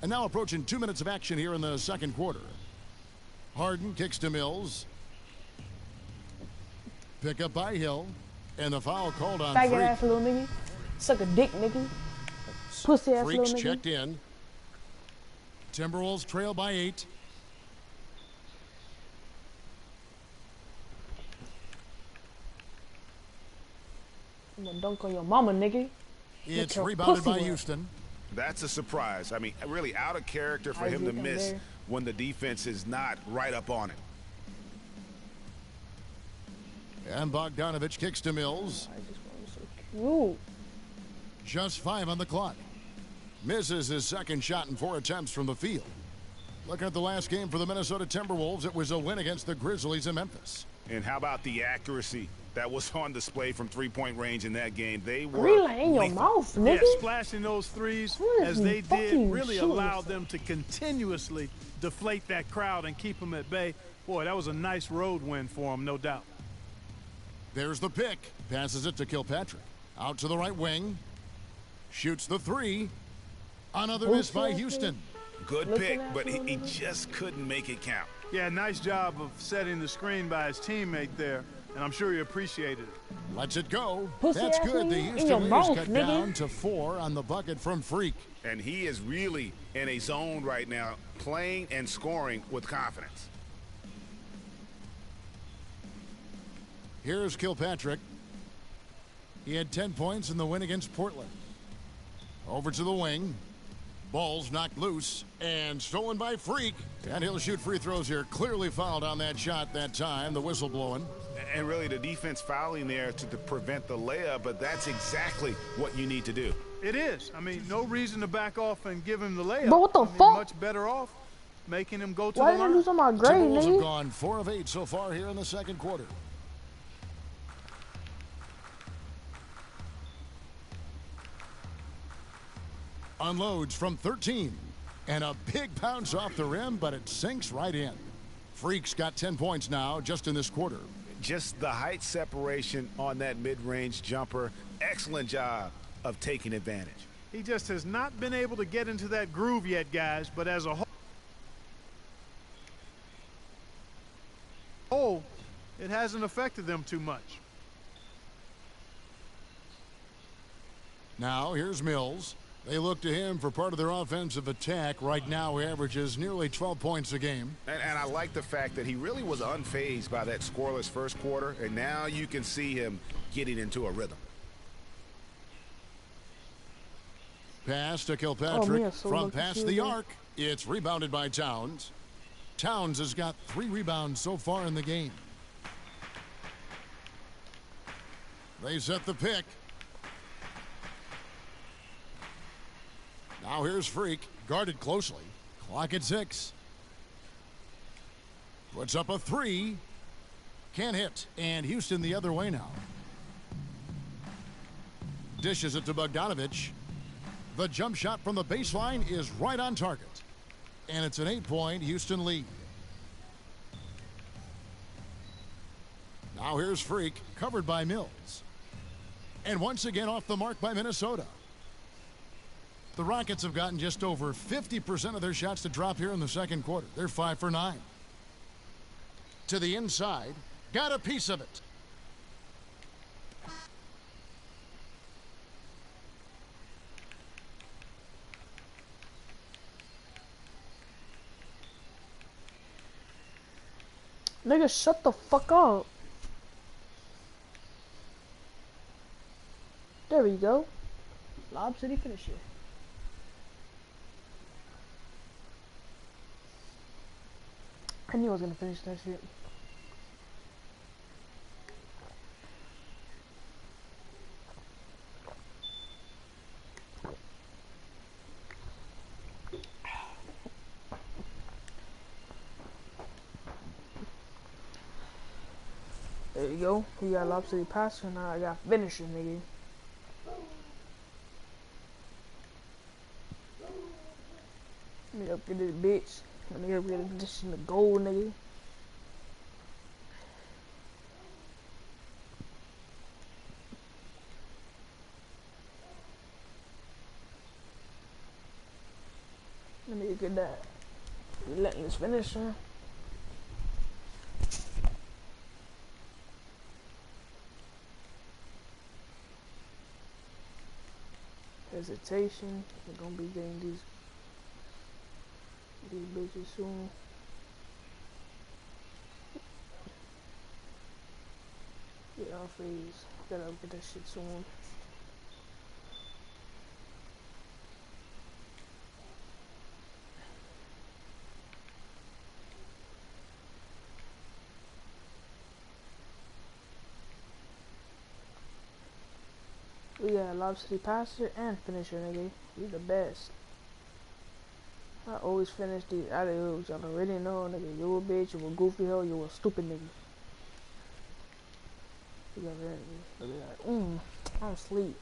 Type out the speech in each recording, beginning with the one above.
And now approaching 2 minutes of action here in the second quarter. Harden kicks to Mills. Pick up by Hill. And the foul called on faggot Freak. ass little nigga. Suck a dick, nigga. Pussy ass Freaks little nigga. checked in. Timberwolves trail by 8. I'm gonna dunk on your mama, nigga. It's rebounded by Houston. That's a surprise. I mean, really out of character for him to miss when the defense is not right up on it. And Bogdanovich kicks to Mills. I just want so cute. Just 5 on the clock. Misses his second shot in 4 attempts from the field. Looking at the last game for the Minnesota Timberwolves, it was a win against the Grizzlies in Memphis. And how about the accuracy that was on display from three-point range in that game? They were Greenlight in your mouth, nigga. Yeah, splashing those threes as they did really allowed them to continuously deflate that crowd and keep them at bay. Boy, that was a nice road win for them, no doubt. There's the pick. Passes it to Kilpatrick. Out to the right wing. Shoots the 3. Another miss by Houston. Good pick, but he just couldn't make it count. Yeah, nice job of setting the screen by his teammate there, and I'm sure he appreciated it. Lets it go. Pussy That's ass good. The nigga. Houston Leaders cut nigga. down to 4 on the bucket from Freak. And he is really in a zone right now, playing and scoring with confidence. Here's Kilpatrick. He had 10 points in the win against Portland. Over to the wing. Ball's knocked loose and stolen by Freak. And he'll shoot free throws here. Clearly fouled on that shot that time. The whistle blowing. And really the defense fouling there to prevent the layup, but that's exactly what you need to do. It is. I mean, no reason to back off and give him the layup. But what the I mean, fuck? much better off making him go to Why the did I line. lose on my grade, Timberwolves have nigga? gone 4 of 8 so far here in the second quarter. Unloads from 13. And a big bounce off the rim, but it sinks right in. Freak's got 10 points now just in this quarter. Just the height separation on that mid-range jumper. Excellent job of taking advantage. He just has not been able to get into that groove yet, guys, but as a whole, it hasn't affected them too much. Now here's Mills. They look to him for part of their offensive attack. Right now he averages nearly 12 points a game. And I like the fact that he really was unfazed by that scoreless first quarter, and now you can see him getting into a rhythm. Pass to Kilpatrick so from past the arc. It's rebounded by Towns. Towns has got 3 rebounds so far in the game. They set the pick. Now here's Freak, guarded closely. Clock at 6. Puts up a 3. Can't hit. And Houston the other way now. Dishes it to Bogdanovich. The jump shot from the baseline is right on target. And it's an 8-point Houston lead. Now here's Freak, covered by Mills. And once again off the mark by Minnesota. The Rockets have gotten just over 50% of their shots to drop here in the second quarter. They're 5 for 9. To the inside. Got a piece of it. Nigga, shut the fuck up. There we go. Lob City finisher. I knew I was gonna finish that shit. There you go. We got Lob City passer, and now I got finisher, nigga. Let me upgrade this bitch. Let me upgrade this in the gold, nigga. Let at that relentless finisher. Hesitation. We're gonna be getting these bitches soon. Yeah, I'll freeze. Gotta get that shit soon. We got a lob city passer and finisher, nigga. We the best. I always finish these alley-oops. Y'all already know, nigga. You a bitch, you a goofy hoe, you a stupid nigga. You got that. Look at that. I'm asleep.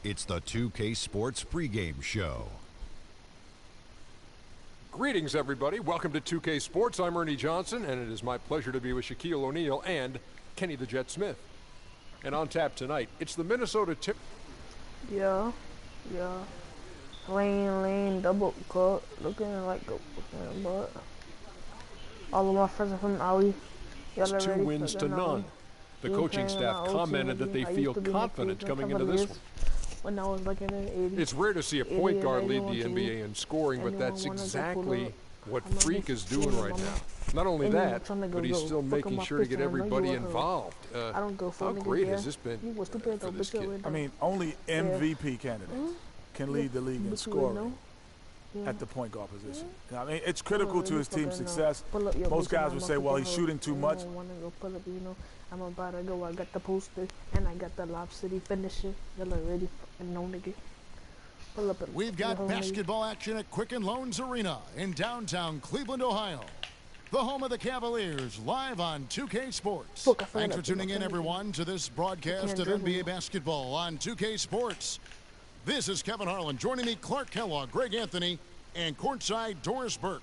It's the 2K Sports pregame show. Greetings, everybody. Welcome to 2K Sports. I'm Ernie Johnson, and it is my pleasure to be with Shaquille O'Neal and Kenny the Jet Smith. And on tap tonight, it's the Minnesota Tip. Yeah. Lane, double cut, looking like a butt. All of my friends are from Aui. It's 2 wins to none. The coaching staff commented that they feel confident coming into this one. When I was like in the 80s. It's rare to see a point guard lead the NBA in scoring, but that's exactly what Freak is doing right now. Not only that, but he's still making sure to get everybody involved. How great has this been for this kid? I mean, only MVP candidates can lead the league in scoring at the point guard position. I mean, it's critical to his team's success. Most guys would say, well, he's shooting too much. I'm about to go. I got the poster and I got the Lob City finisher. Y'all already know, nigga. Pull up. We've got basketball action at Quicken Loans Arena in downtown Cleveland, Ohio. The home of the Cavaliers, live on 2K Sports. Thanks for tuning in, everyone, to this broadcast of NBA basketball on 2K Sports. This is Kevin Harlan. Joining me, Clark Kellogg, Greg Anthony, and courtside Doris Burke.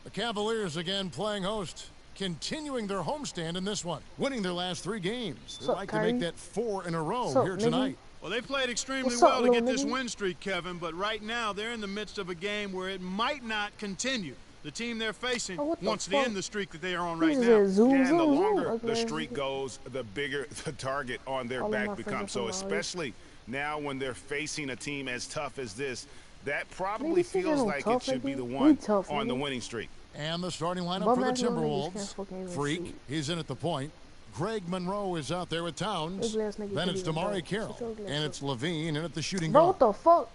The Cavaliers again playing host, continuing their homestand in this one, winning their last 3 games. They'd like to make that 4 in a row here tonight. Well, they played extremely well to get this win streak, Kevin, but right now they're in the midst of a game where it might not continue. The team they're facing wants to end the streak that they are on right now. And the longer the streak goes, the bigger the target on their back becomes. So especially now when they're facing a team as tough as this, that probably feels like it should be the one on the winning streak. And the starting lineup for the Timberwolves. Freak, he's in at the point. Greg Monroe is out there with Towns. Then it's Damari Carroll. And it's Levine in at the shooting guard. What the fuck?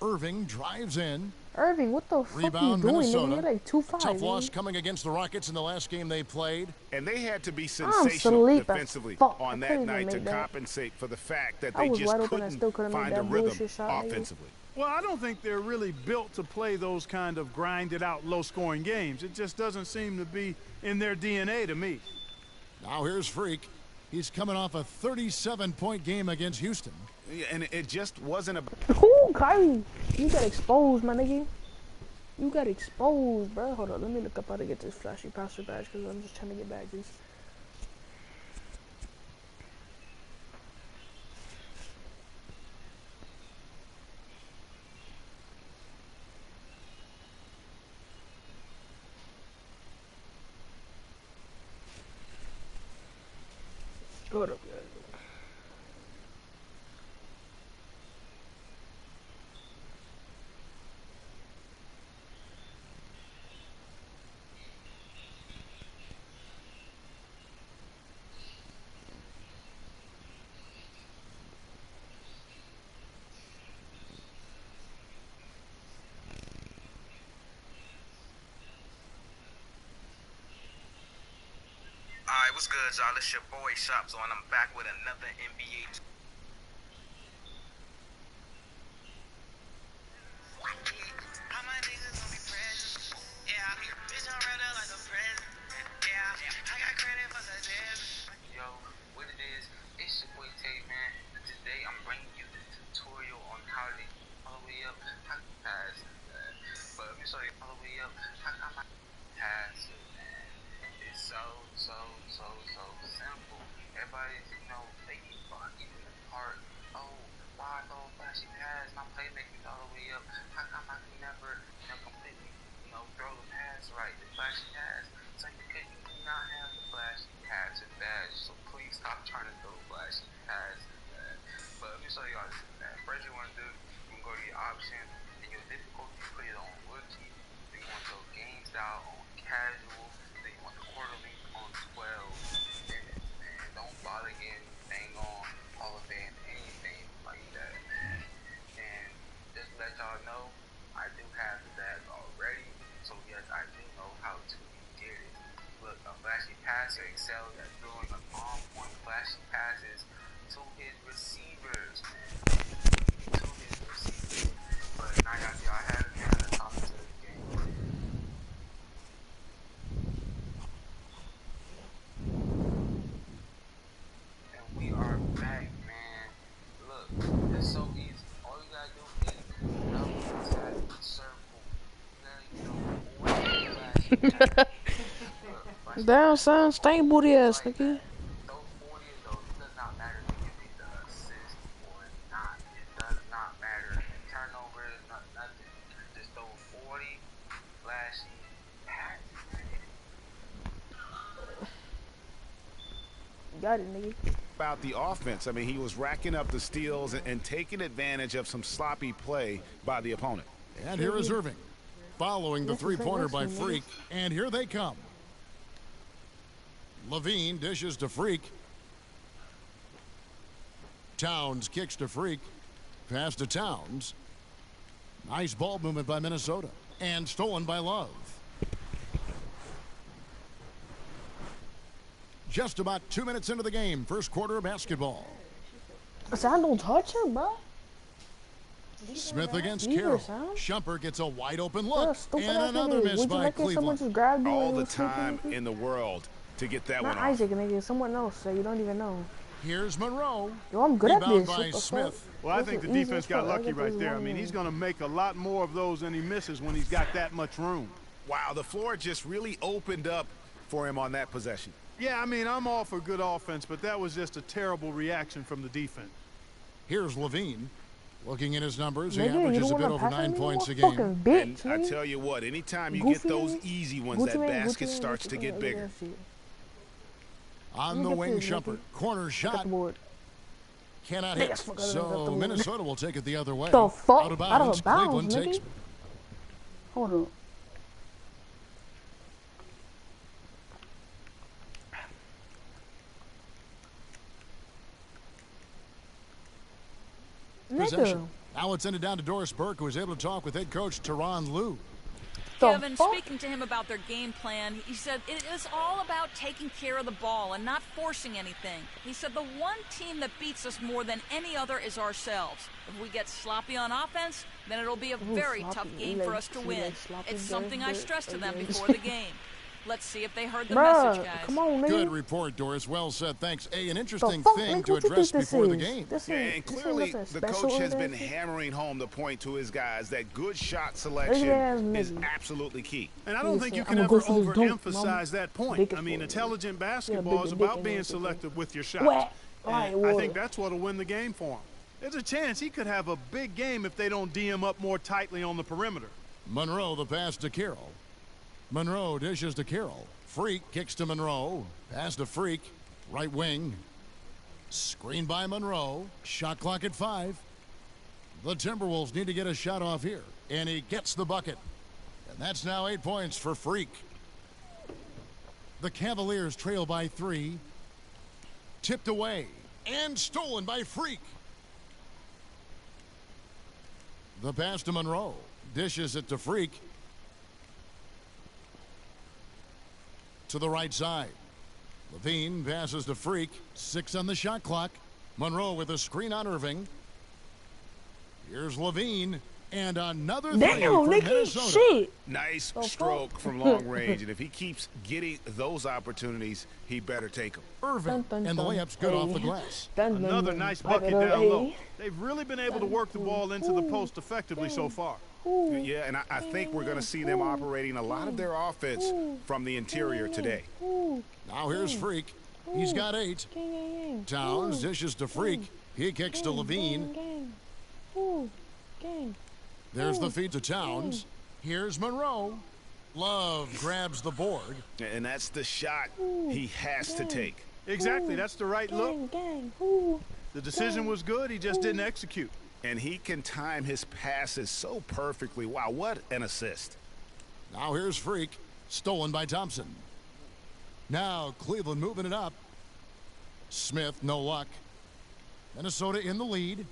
Irving drives in. Irving, what the fuck are you doing? Minnesota. You're like 2-5. Tough loss coming against the Rockets in the last game they played. And they had to be sensational defensively on that night to compensate for the fact that they just couldn't find a rhythm offensively. Well, I don't think they're really built to play those kind of grinded-out, low-scoring games. It just doesn't seem to be in their DNA to me. Now here's Freak. He's coming off a 37-point game against Houston. Yeah, and it just wasn't a... Ooh, Kyrie, you got exposed, my nigga. You got exposed, bro. Hold on, let me look up how to get this flashy passer badge because I'm just trying to get badges. Hold up, guys. What's good, y'all? It's your boy Shops on. I'm back with another NBA. All my niggas gon' be present. Yeah, bitch, I'm right up like a present. Yeah, I got credit for the devil. Yo, what it is, it's your boy Tay, man. And today I'm bringing you the tutorial on how to all the way up. How to pass. But let me show you all the way up. How come I pass it, man? It's so simple. Everybody's, they keep arguing apart. Oh, why I throw a flashy pass? My playmaker's all the way up. How come I can never, completely, throw the pass right? The flashy pass. It's like because you do not have the flashy pass advantage. So please stop trying to throw flashy passes, man. But let me show you all this, man. First you want to do, you can go to your options and your difficulty, put it on rookie. Then you want to go game style on casual. Then you want the quarter length on 12 minutes, man. Don't bother getting anything on Hall of Fame, anything like that, man. And just to let y'all know, I do have that already. So yes, I do know how to get it. Look, a flashy passer excels at throwing an on-point flashy passes to his receivers, man. To his receivers. But now y'all have it, man. Let's hop into this game. And we are back, man. Look, it's so easy. All you gotta do is tap circle. Damn, son, stay booty ass, nigga. Those 40 of those, it does not matter if you get the assist or not. It does not matter. Turnovers, nothing. Just those 40 flashy passes, man. Got it, nigga. About the offense, I mean, he was racking up the steals and taking advantage of some sloppy play by the opponent. And here is Irving, following the three-pointer by Freak, and here they come. Levine dishes to Freak. Towns kicks to Freak. Pass to Towns. Nice ball movement by Minnesota. And stolen by Love. Just about 2 minutes into the game, first quarter of basketball. Son, don't touch her, bro. Smith against Carroll. Shumpert gets a wide open look. And another miss by Cleveland. All the time in the world to get that one off. Isaac, nigga, someone else that you don't even know. Here's Monroe. Yo, I'm good at this. By Smith. Well, I think the defense got lucky right there. I mean, he's going to make a lot more of those than he misses when he's got that much room. Wow, the floor just really opened up for him on that possession. Yeah, I mean, I'm all for good offense, but that was just a terrible reaction from the defense. Here's Levine. Looking at his numbers, he averages a bit over 9 points a game. And I tell you what, anytime you get those easy ones, that basket starts to get bigger. On the wing, Shumpert. Corner shot. Cannot hit. So Minnesota will take it the other way. The fuck? Out of bounds. Cleveland takes. Hold on. Possession. Now it's ended down to Doris Burke, who was able to talk with head coach Teron Lue. Kevin, speaking to him about their game plan, he said it is all about taking care of the ball and not forcing anything. He said the one team that beats us more than any other is ourselves. If we get sloppy on offense, then it'll be a very tough game for us to win. It's something I stressed to them before the game. Let's see if they heard the message, guys. Come on, good report, Doris. Well said. Thanks. An interesting thing to address before the game. And clearly, the coach has been hammering home the point to his guys that good shot selection is absolutely key. And I don't think you can ever overemphasize that point. I mean, intelligent basketball is about being selective with your shots. I think that's what'll win the game for him. There's a chance he could have a big game if they don't D him up more tightly on the perimeter. Monroe, the pass to Carroll. Monroe dishes to Carroll. Freak kicks to Monroe. Pass to Freak. Right wing. Screen by Monroe. Shot clock at 5. The Timberwolves need to get a shot off here. And he gets the bucket. And that's now 8 points for Freak. The Cavaliers trail by 3. Tipped away. And stolen by Freak. The pass to Monroe. Dishes it to Freak. To the right side. Levine passes to Freak. 6 on the shot clock. Monroe with a screen on Irving. Here's Levine. And another three for Minnesota. Shit. Nice stroke from long range. And if he keeps getting those opportunities, he better take them. Irving. And the layup's good off the glass. Another nice bucket down low. They've really been able to work the ball into the post effectively so far. Yeah, and I think we're going to see them operating a lot of their offense from the interior today. Now here's Freak. He's got 8. Towns dishes to Freak. He kicks to Levine. There's the feed to Towns. Here's Monroe. Love grabs the board. And that's the shot he has to take. Exactly, that's the right look. The decision was good, he just didn't execute. And he can time his passes so perfectly. Wow, what an assist. Now here's Freak. Stolen by Thompson. Now Cleveland moving it up. Smith, no luck. Minnesota in the lead.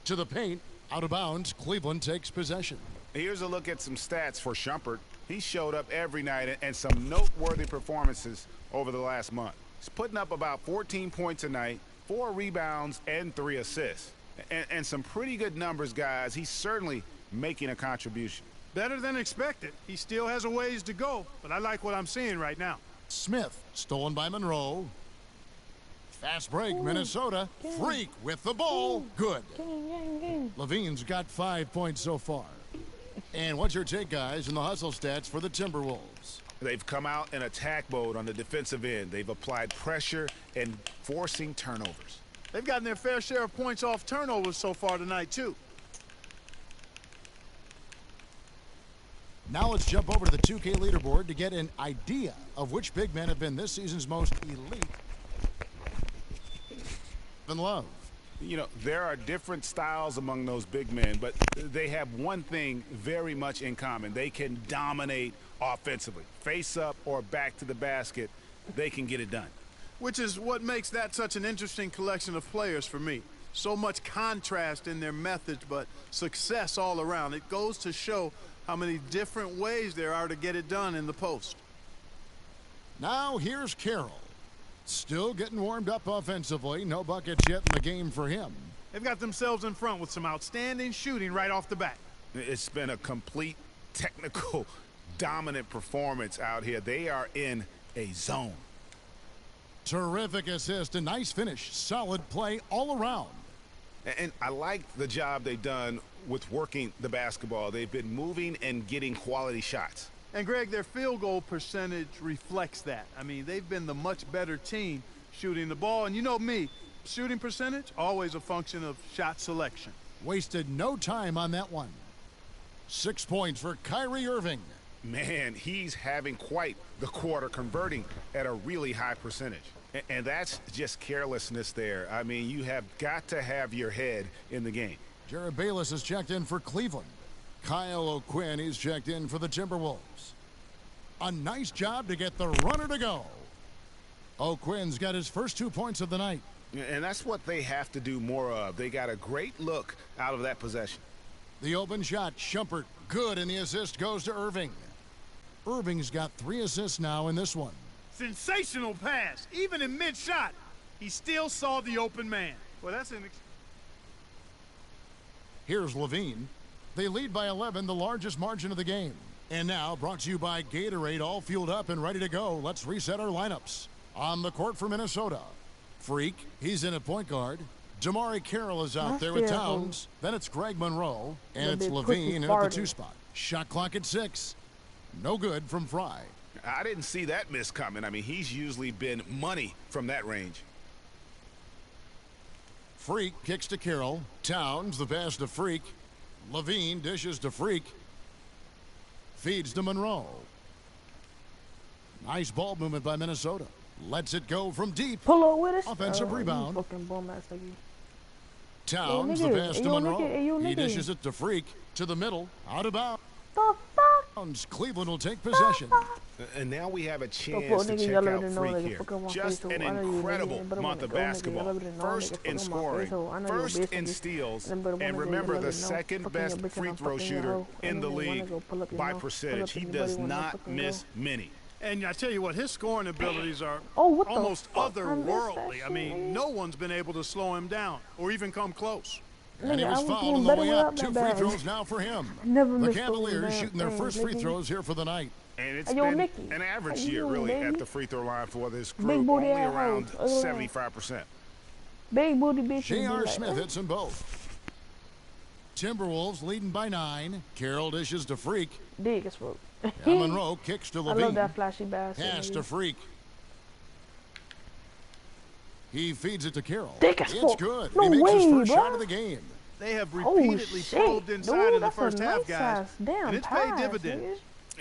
To the paint. Out of bounds. Cleveland takes possession. Here's a look at some stats for Shumpert. He showed up every night and some noteworthy performances over the last month. He's putting up about 14 points a night, 4 rebounds, and 3 assists. And some pretty good numbers, guys. He's certainly making a contribution. Better than expected. He still has a ways to go, but I like what I'm seeing right now. Smith, stolen by Monroe. Fast break, Minnesota. Freak with the ball. Good. Levine's got 5 points so far. And what's your take, guys, in the hustle stats for the Timberwolves? They've come out in attack mode on the defensive end. They've applied pressure and forcing turnovers. They've gotten their fair share of points off turnovers so far tonight, too. Now let's jump over to the 2K leaderboard to get an idea of which big men have been this season's most elite. In Love. You know, there are different styles among those big men, but they have one thing very much in common. They can dominate offensively. Face up or back to the basket, they can get it done. Which is what makes that such an interesting collection of players for me. So much contrast in their methods, but success all around. It goes to show how many different ways there are to get it done in the post. Now here's Carroll. Still getting warmed up offensively. No buckets yet in the game for him. They've got themselves in front with some outstanding shooting right off the bat. It's been a complete technical dominant performance out here. They are in a zone. Terrific assist, a nice finish, solid play all around. And I like the job they've done with working the basketball. They've been moving and getting quality shots. And Greg, their field goal percentage reflects that. I mean, they've been the much better team shooting the ball. And you know me, shooting percentage, always a function of shot selection. Wasted no time on that one. 6 points for Kyrie Irving. Man, he's having quite the quarter, converting at a really high percentage. And that's just carelessness there. I mean, you have got to have your head in the game. Jared Bayless is checked in for Cleveland. Kyle O'Quinn, he's checked in for the Timberwolves. A nice job to get the runner to go. O'Quinn's got his first 2 points of the night. And that's what they have to do more of. They got a great look out of that possession. The open shot, Shumpert, good, and the assist goes to Irving. Irving's got 3 assists now in this one. Sensational pass. Even in mid-shot, he still saw the open man. Well, that's an... Here's Levine. They lead by 11, the largest margin of the game. And now, brought to you by Gatorade, all fueled up and ready to go. Let's reset our lineups. On the court for Minnesota, Freak, he's in at point guard. Damari Carroll is out there with Towns. Then it's Greg Monroe, and it's Levine in at the 2 spot. Shot clock at 6. No good from Fry. I didn't see that miss coming. I mean, he's usually been money from that range. Freak kicks to Carroll. Towns, the pass to Freak. Levine dishes to Freak. Feeds to Monroe. Nice ball movement by Minnesota. Lets it go from deep. Pull up with us. Offensive rebound. Towns, the pass to Monroe. He dishes it to Freak. To the middle. Out of bounds. Cleveland will take possession. And now we have a chance to check out Freak here. Just an incredible month of basketball. First in scoring, first in steals, and remember the second best free throw shooter in the league by percentage. He does not miss many. And I tell you what, his scoring abilities are what almost otherworldly. I mean, no one's been able to slow him down or even come close. And he was fouled on the way up. 2 free throws now for him. The Cavaliers shooting their first free throws here for the night. And it's been an average year, really, at the free throw line for this group, only around 75%. Big booty bitch. J.R. Smith hits them both. Timberwolves leading by 9. Carroll dishes to Freak. Big as fuck. Monroe kicks to Levine. I love that flashy basket. Pass to Freak. He feeds it to Carroll. It's good. No he makes way, his first bro. shot of the game. They have repeatedly probed inside in the first half, guys. Damn, and it's paid dividends.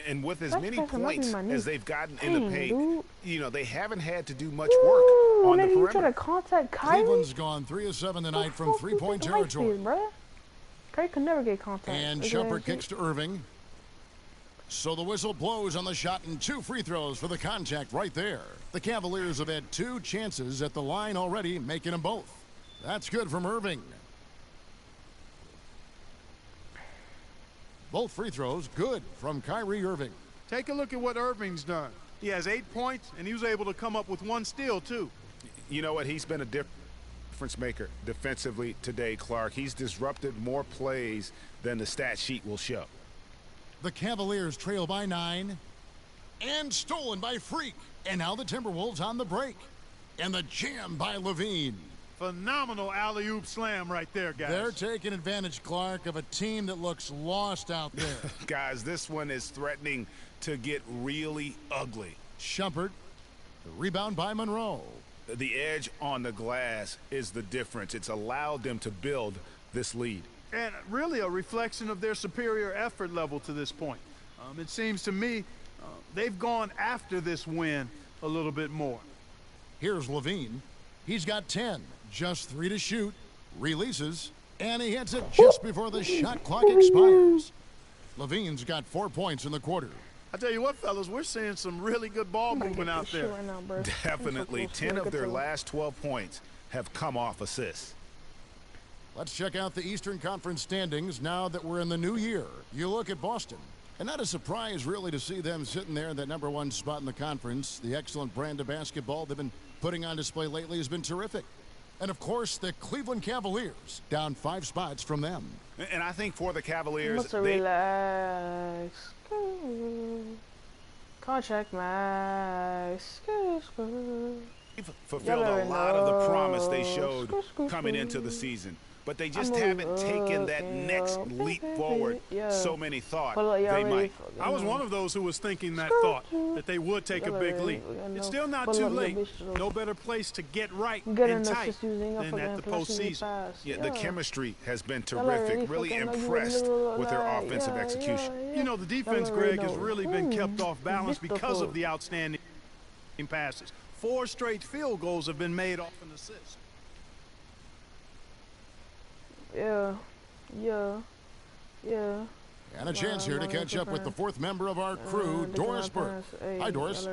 And with as many points as they've gotten in the paint, you know, they haven't had to do much work on the perimeter. You try to contact Kyrie? Cleveland's gone 3 of 7 tonight from three-point territory. Kyrie can never get contact. And Shumpert kicks to Irving. So the whistle blows on the shot and 2 free throws for the contact right there. The Cavaliers have had 2 chances at the line already, making them both. That's good from Irving. Both free throws good from Kyrie Irving. Take a look at what Irving's done. He has 8 points, and he was able to come up with 1 steal, too. You know what? He's been a difference maker defensively today, Clark. He's disrupted more plays than the stat sheet will show. The Cavaliers trail by 9. And stolen by Freak. And now the Timberwolves on the break. And the jam by Levine. Phenomenal alley-oop slam right there, guys. They're taking advantage, Clark, of a team that looks lost out there. Guys, this one is threatening to get really ugly. Shumpert, the rebound by Monroe. The edge on the glass is the difference. It's allowed them to build this lead. And really a reflection of their superior effort level to this point. It seems to me they've gone after this win a little bit more. Here's Levine. He's got 10. Just 3 to shoot. Releases. And he hits it just before the shot clock expires. Levine's got 4 points in the quarter. I tell you what, fellas, we're seeing some really good ball movement out there. Definitely. 10 of their last 12 points have come off assists. Let's check out the Eastern Conference standings now that we're in the new year. You look at Boston. And not a surprise, really, to see them sitting there in that #1 spot in the conference. The excellent brand of basketball they've been putting on display lately has been terrific. And, of course, the Cleveland Cavaliers, down 5 spots from them. And I think for the Cavaliers, relax. Contract max. they've fulfilled a lot of the promise they showed coming into the season. But they just haven't taken that next leap forward so many thought they might. I was one of those who was thinking that thought, that they would take a big leap. It's still not too late. No better place to get right and tight than at the postseason. Yeah, the chemistry has been terrific. Really impressed with their offensive execution. You know, the defense, Greg, has really been kept off balance because of the outstanding passes. 4 straight field goals have been made off an assist. Yeah. And a chance here to catch up with the 4th member of our crew, Doris Burke. Hi, Doris.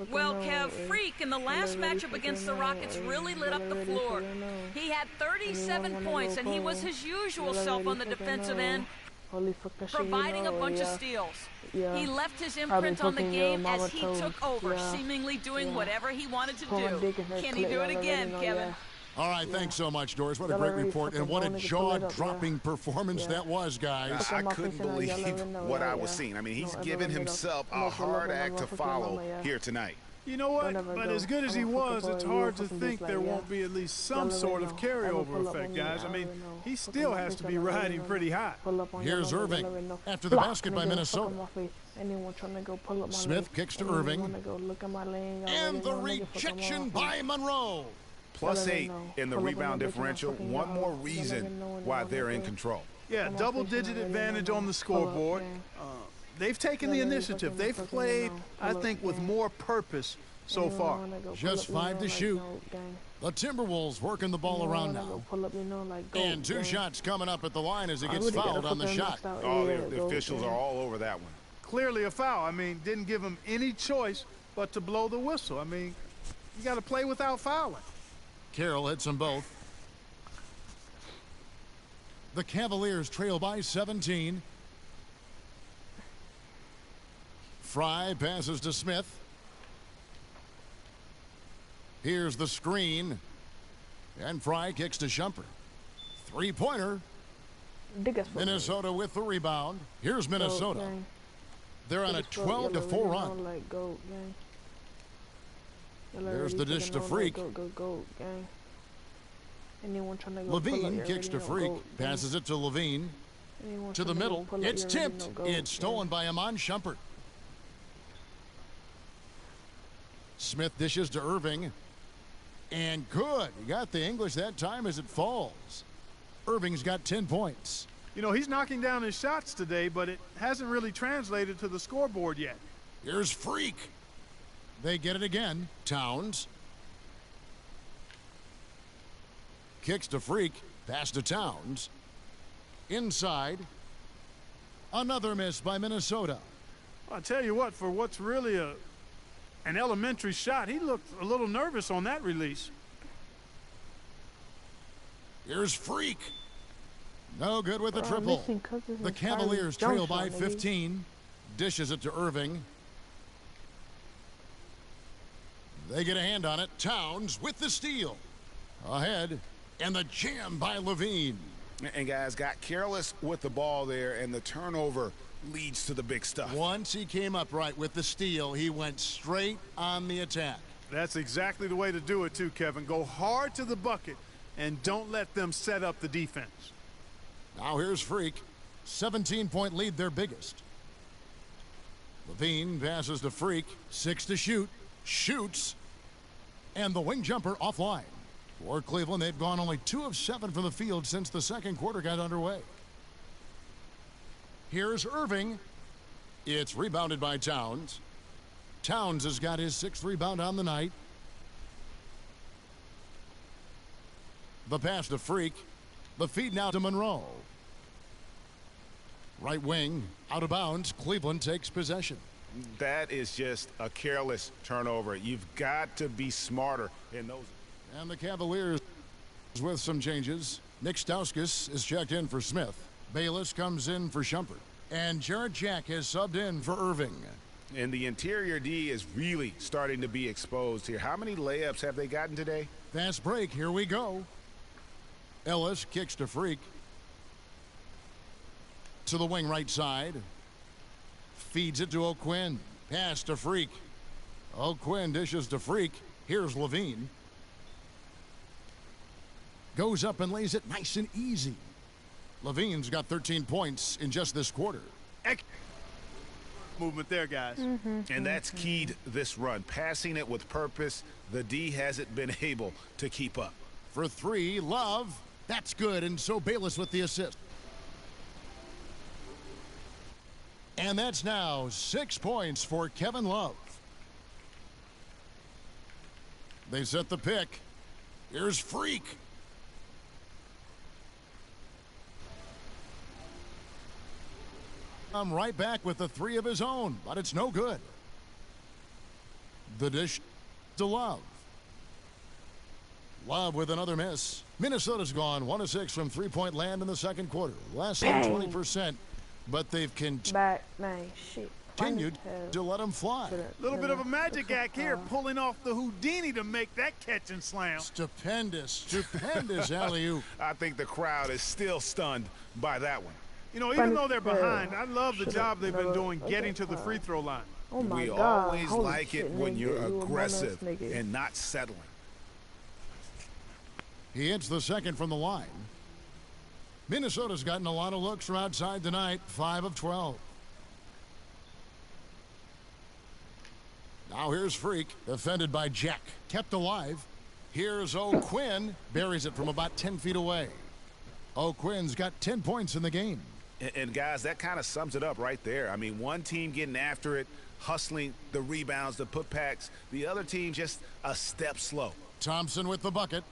Well, Kev, Freak in the last matchup against the Rockets really lit up the floor. He had 37 points, and he was his usual self on the defensive end, providing a bunch of steals. He left his imprint on the game as he took over, seemingly doing whatever he wanted to do. Can he do it again, Kevin? All right, thanks so much, Doris. What a great report, and what a jaw-dropping performance that was, guys. I couldn't believe what I was seeing. I mean, he's given himself a hard act to follow here tonight. You know what? But as good as he was, it's hard to think there won't be at least some sort of carryover effect, guys. I mean, he still has to be riding pretty high. Here's Irving after the basket by Minnesota. Smith kicks to Irving. And the rejection by Monroe. +8 in the rebound differential. One more reason why they're in control. Yeah, double-digit advantage on the scoreboard. They've taken the initiative. They've played, I think, with more purpose so far. Just 5 to shoot. The Timberwolves working the ball around now. And 2 shots coming up at the line as he gets fouled on the shot. Oh, the officials are all over that one. Clearly a foul. I mean, didn't give him any choice but to blow the whistle. I mean, you got to play without fouling. Carroll hits them both. The Cavaliers trail by 17. Fry passes to Smith. Here's the screen. And Fry kicks to Shumpert. Three-pointer. Minnesota with the rebound. Here's Minnesota. They're on a 12-4 run. There's the dish to Freak. Levine kicks to Freak. Passes it to Levine. To the middle. It's tipped. It's stolen by Amon Shumpert. Smith dishes to Irving. And good. He got the English that time as it falls. Irving's got 10 points. You know, he's knocking down his shots today, but it hasn't really translated to the scoreboard yet. Here's Freak. They get it again. Towns. Kicks to Freak. Pass to Towns. Inside. Another miss by Minnesota. Well, I tell you what, for what's really an elementary shot, he looked a little nervous on that release. Here's Freak. No good with the triple. The Cavaliers trail by 15. Dishes it to Irving. They get a hand on it. Towns with the steal. Ahead. And the jam by Levine. And guys got careless with the ball there, and the turnover leads to the big stuff. Once he came up right with the steal, he went straight on the attack. That's exactly the way to do it too, Kevin. Go hard to the bucket and don't let them set up the defense. Now here's Freak. 17-point lead, their biggest. Levine passes to Freak. 6 to shoot. Shoots. And the wing jumper offline. For Cleveland, they've gone only 2 of 7 from the field since the second quarter got underway. Here's Irving. It's rebounded by Towns. Towns has got his 6th rebound on the night. The pass to Freak. The feed now to Monroe. Right wing, out of bounds. Cleveland takes possession. That is just a careless turnover. You've got to be smarter in those. And the Cavaliers with some changes. Nick Stauskas is checked in for Smith. Bayless comes in for Shumpert. And Jarrett Jack has subbed in for Irving. And the interior D is really starting to be exposed here. How many layups have they gotten today? Fast break, here we go. Ellis kicks to Freak. To the wing right side. Feeds it to O'Quinn. Pass to Freak. O'Quinn dishes to Freak. Here's Levine. Goes up and lays it nice and easy. Levine's got 13 points in just this quarter. Movement there, guys. And that's keyed this run. Passing it with purpose. The D hasn't been able to keep up. For 3, Love. That's good, and so Bayless with the assist. And that's now 6 points for Kevin Love. They set the pick. Here's Freak. Right back with the 3 of his own, but it's no good. The dish to Love. Love with another miss. Minnesota's gone 1 of 6 from three-point land in the second quarter. Less than 20%, but they've continued to let them fly. A little bit of a magic act here, pulling off the Houdini to make that catch and slam. Stupendous alley-oop. I think the crowd is still stunned by that one. You know, even though they're behind, I love the job they've been doing getting to the free throw line. Oh my we God. always Holy like shit, it when nigga. you're You aggressive a bum-ass nigga. and not settling. He hits the second from the line. Minnesota's gotten a lot of looks from outside tonight, 5 of 12. Now here's Freak, defended by Jack. Kept alive. Here's O'Quinn, buries it from about 10 feet away. O'Quinn's got 10 points in the game. And guys, that kind of sums it up right there. I mean, one team getting after it, hustling the rebounds, the putbacks. The other team just a step slow. Thompson with the bucket.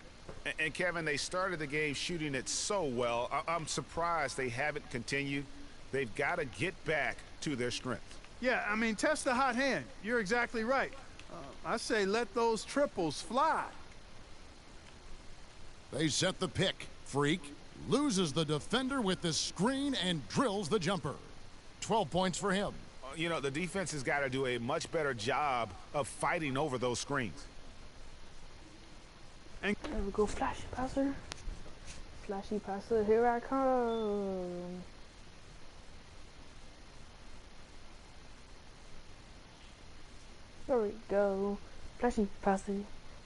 And Kevin, they started the game shooting it so well. I'm surprised they haven't continued. They've got to get back to their strength. Yeah, I mean, test the hot hand. You're exactly right. I say let those triples fly. They set the pick. Freak loses the defender with the screen and drills the jumper. 12 points for him. You know, the defense has got to do a much better job of fighting over those screens. And there we go, flashy passer. Flashy passer, here I come. There we go. Flashy passer.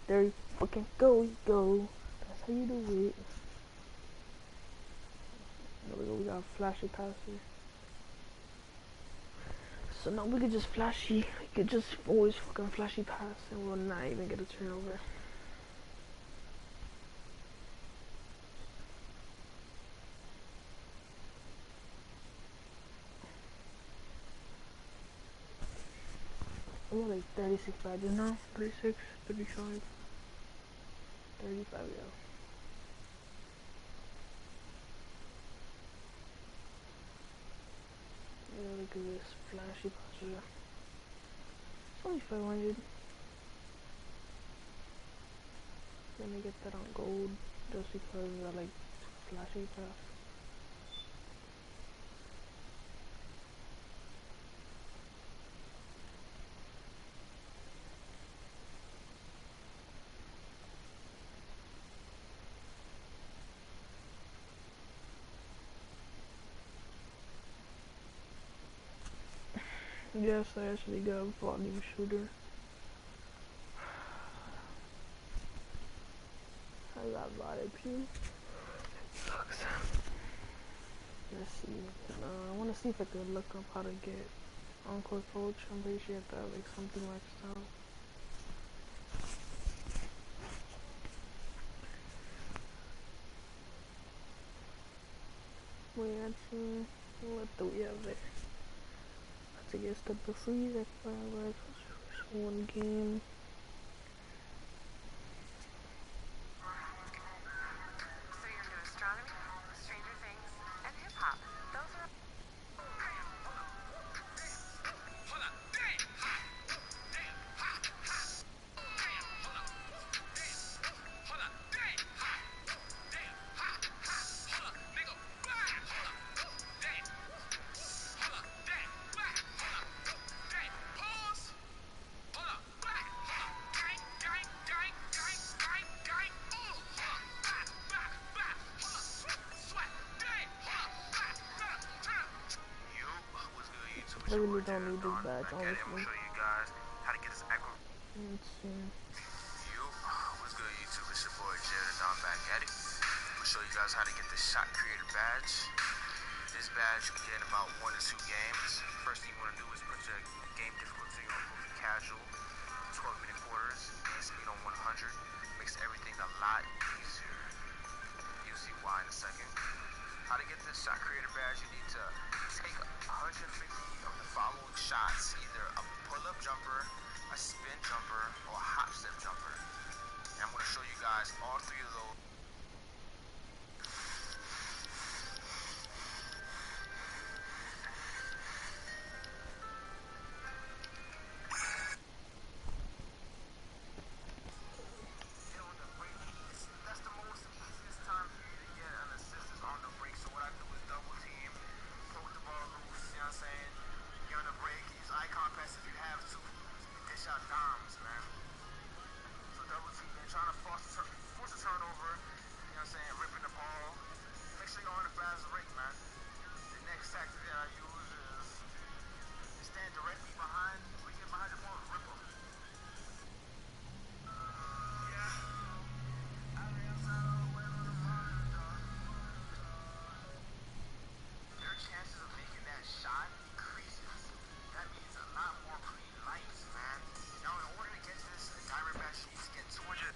There you fucking go, you go. That's how you do it. There we go, we got flashy passer. So now we could just flashy, we could just always fucking flashy pass and we'll not even get a turnover. I'm at like 36 badges now. 36, 35, 35, yeah. Yeah, look at this flashy passer. It's only 500. Let me get that on gold just because I like flashy pass. Yes, I actually got a volume shooter. I got body pew. Sucks. Let's see. I want to see if I could look up how to get Encore Coach. I'm pretty sure that like something maxed out. Wait, actually, what do we have there? To get stuff to freeze, I can one game. So you're into astronomy, Stranger Things, and hip-hop. Those are... I really don't need this badge, honestly. I'm gonna show you guys how to get this aqua. Let's see. What's good, YouTube? It's your boy Jared Don back at it. I'm gonna show you guys how to get the shot creator badge. This badge you can get in about 1 to 2 games. First thing you want to do is put your game difficulty on movie casual, 12-minute quarters, game speed on 100. Makes everything a lot easier. You'll see why in a second. How to get this shot creator badge, you need to take 150 of the following shots, either a pull-up jumper, a spin jumper, or a hop step jumper. And I'm going to show you guys all 3 of those. That's the most easiest time for you to get an assist is on the break. So what I do is double team, poke the ball loose, you know what I'm saying? Get on the break, use icon pass if you have to. Dish out dimes, man. So double team, man, trying to force a turnover, you know what I'm saying? Ripping the ball. Make sure you're on the fast break, man. The next tactic that I use is stand directly behind, we get behind the ball and rip them. Your chances of making that shot increases. That means a lot more green lights, man. Now, in order to get this, the diamond match needs to get 200.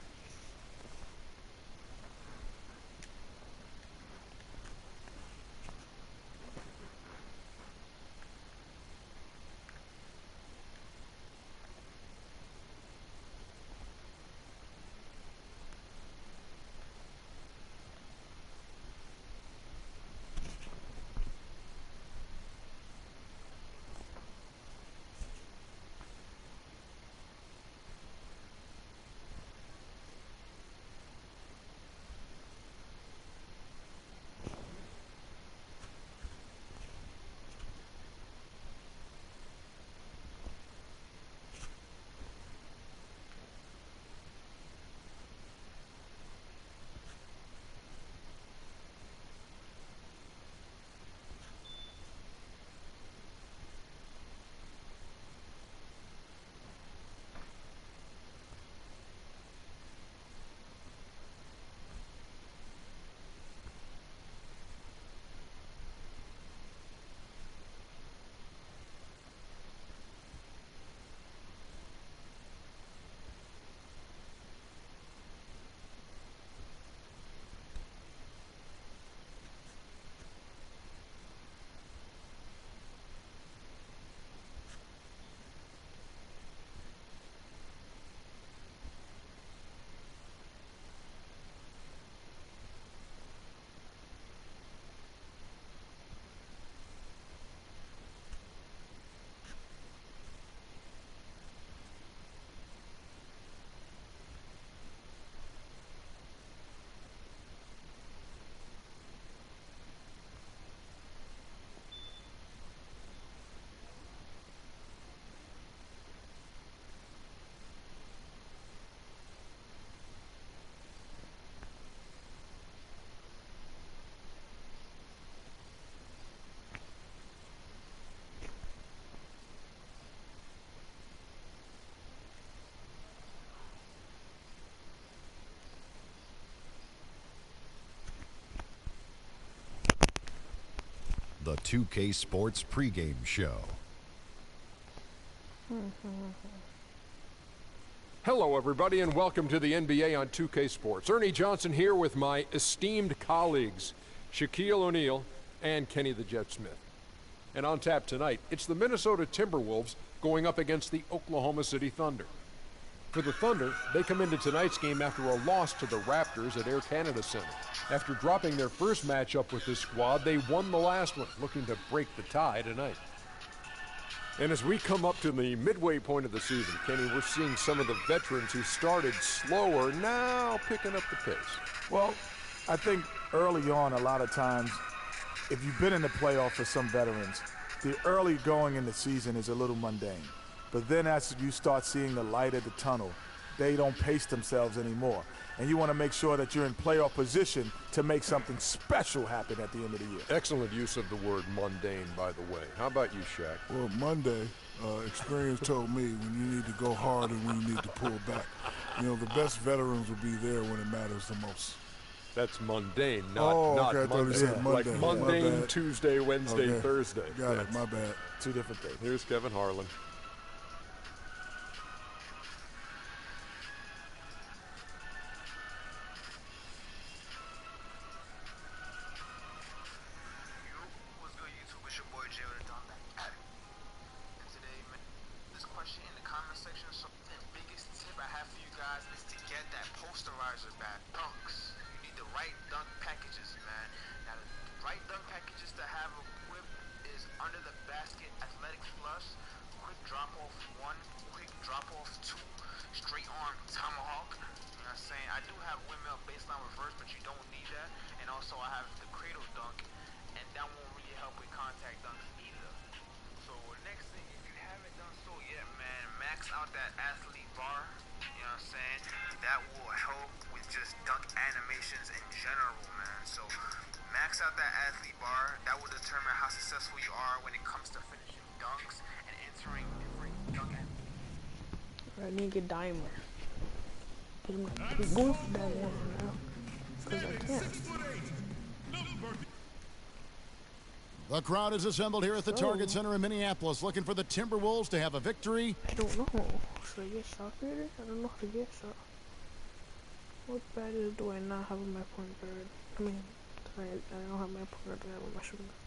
2K Sports pregame show. Hello, everybody, and welcome to the NBA on 2K Sports. Ernie Johnson here with my esteemed colleagues, Shaquille O'Neal and Kenny the Jet Smith. And on tap tonight, it's the Minnesota Timberwolves going up against the Oklahoma City Thunder. For the Thunder, they come into tonight's game after a loss to the Raptors at Air Canada Center. After dropping their first matchup with this squad, they won the last one, looking to break the tie tonight. And as we come up to the midway point of the season, Kenny, we're seeing some of the veterans who started slower now picking up the pace. Well, I think early on, a lot of times, if you've been in the playoff for some veterans, the early going in the season is a little mundane. But then as you start seeing the light at the tunnel, they don't pace themselves anymore. And you want to make sure that you're in playoff position to make something special happen at the end of the year. Excellent use of the word mundane, by the way. How about you, Shaq? Well, Monday, experience told me when you need to go hard and when you need to pull back. You know, the best veterans will be there when it matters the most. That's mundane, not Monday. Like mundane Tuesday, Wednesday, Thursday. Got it, my bad. Two different things. Here's Kevin Harlan. I need to get Dimer. But I'm not going for that one now. Because I can't. The crowd is assembled here at the Target Center in Minneapolis looking for the Timberwolves to have a victory. I don't know. Should I get shot creator? I don't know how to get shot. What badges do I not have on my point guard? I mean, I don't have my point guard, I have on my shooting guard.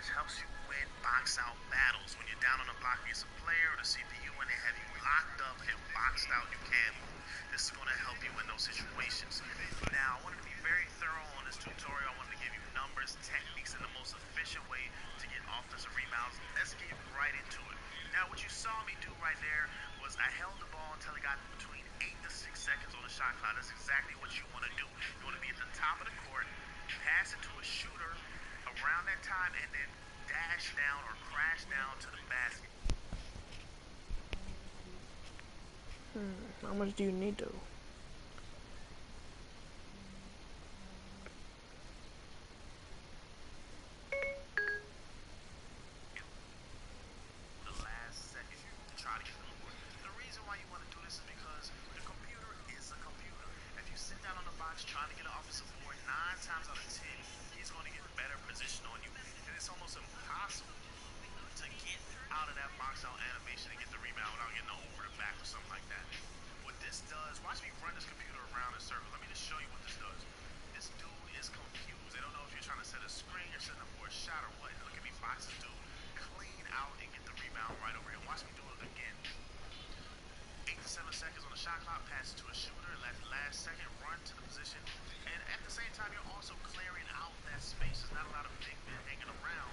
Helps you win box out battles. When you're down on the block against a player or the CPU and they have you locked up and boxed out, you can't move. This is going to help you in those situations. Now, I wanted to be very thorough on this tutorial. I wanted to give you numbers, techniques, and the most efficient way to get offensive rebounds. Let's get right into it. Now, what you saw me do right there was I held the ball until it got between 8 to 6 seconds on the shot clock. That's exactly what you want to do. You want to be at the top of the court, pass it to a shooter around that time, and then dash down or crash down to the basket. How much do you need to? The last second, try to get the board. The reason why you want to do this out of that box out animation and get the rebound without getting over the back or something like that. What this does, watch me run this computer around in circles. Let me just show you what this does. This dude is confused. They don't know if you're trying to set a screen or setting up for a shot or what. Look at me box the dude clean out and get the rebound right over here. Watch me do it again. 8 to 7 seconds on the shot clock, pass it to a shooter, and last second run to the position. And at the same time, you're also clearing out that space. There's not a lot of big men hanging around.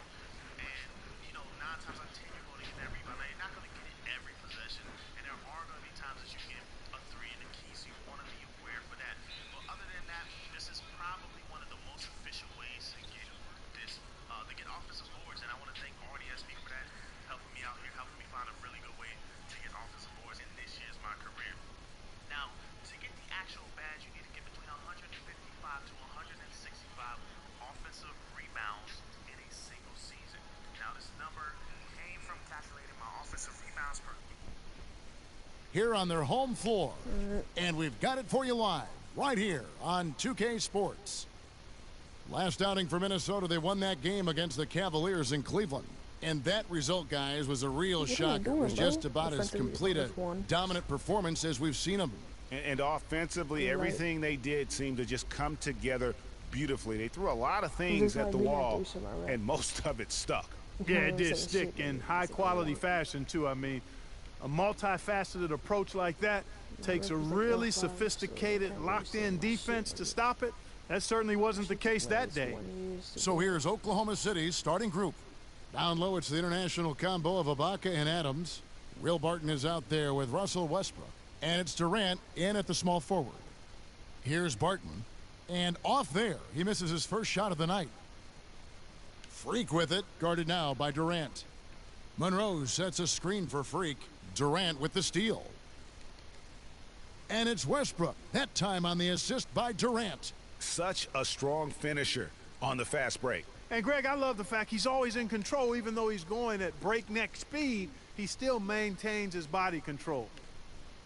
And, you know, 9 times out of 10, you're going to get that rebound. Now, you're not going to get it every possession. And there are going to be times that you get a 3 in the key, so you want to be aware for that. But other than that, this is probably one of the most efficient ways to get this, to get offensive boards. And I want to thank RDSB for that, helping me out here, helping me find a really good way to get offensive boards in this year's my career. Now, to get the actual badge, you need to get between 155 to 165 offensive rebounds in a single season. Now, this number came from calculating my offensive rebounds per here on their home floor. And we've got it for you live, right here on 2K Sports. Last outing for Minnesota, they won that game against the Cavaliers in Cleveland. And that result, guys, was a real shocker. It was just about as complete a dominant performance as we've seen them. And offensively, everything they did seemed to just come together beautifully. They threw a lot of things at the wall, and most of it stuck. Yeah, it did stick in high-quality fashion, too. I mean, a multifaceted approach like that takes a really sophisticated, locked-in defense to stop it. That certainly wasn't the case that day. So here's Oklahoma City's starting group. Down low, it's the international combo of Ibaka and Adams. Will Barton is out there with Russell Westbrook. And it's Durant in at the small forward. Here's Barton. And off there, he misses his first shot of the night. Freak with it, guarded now by Durant. Monroe sets a screen for Freak. Durant with the steal. And it's Westbrook, that time on the assist by Durant. Such a strong finisher on the fast break. And, Greg, I love the fact he's always in control. Even though he's going at breakneck speed, he still maintains his body control.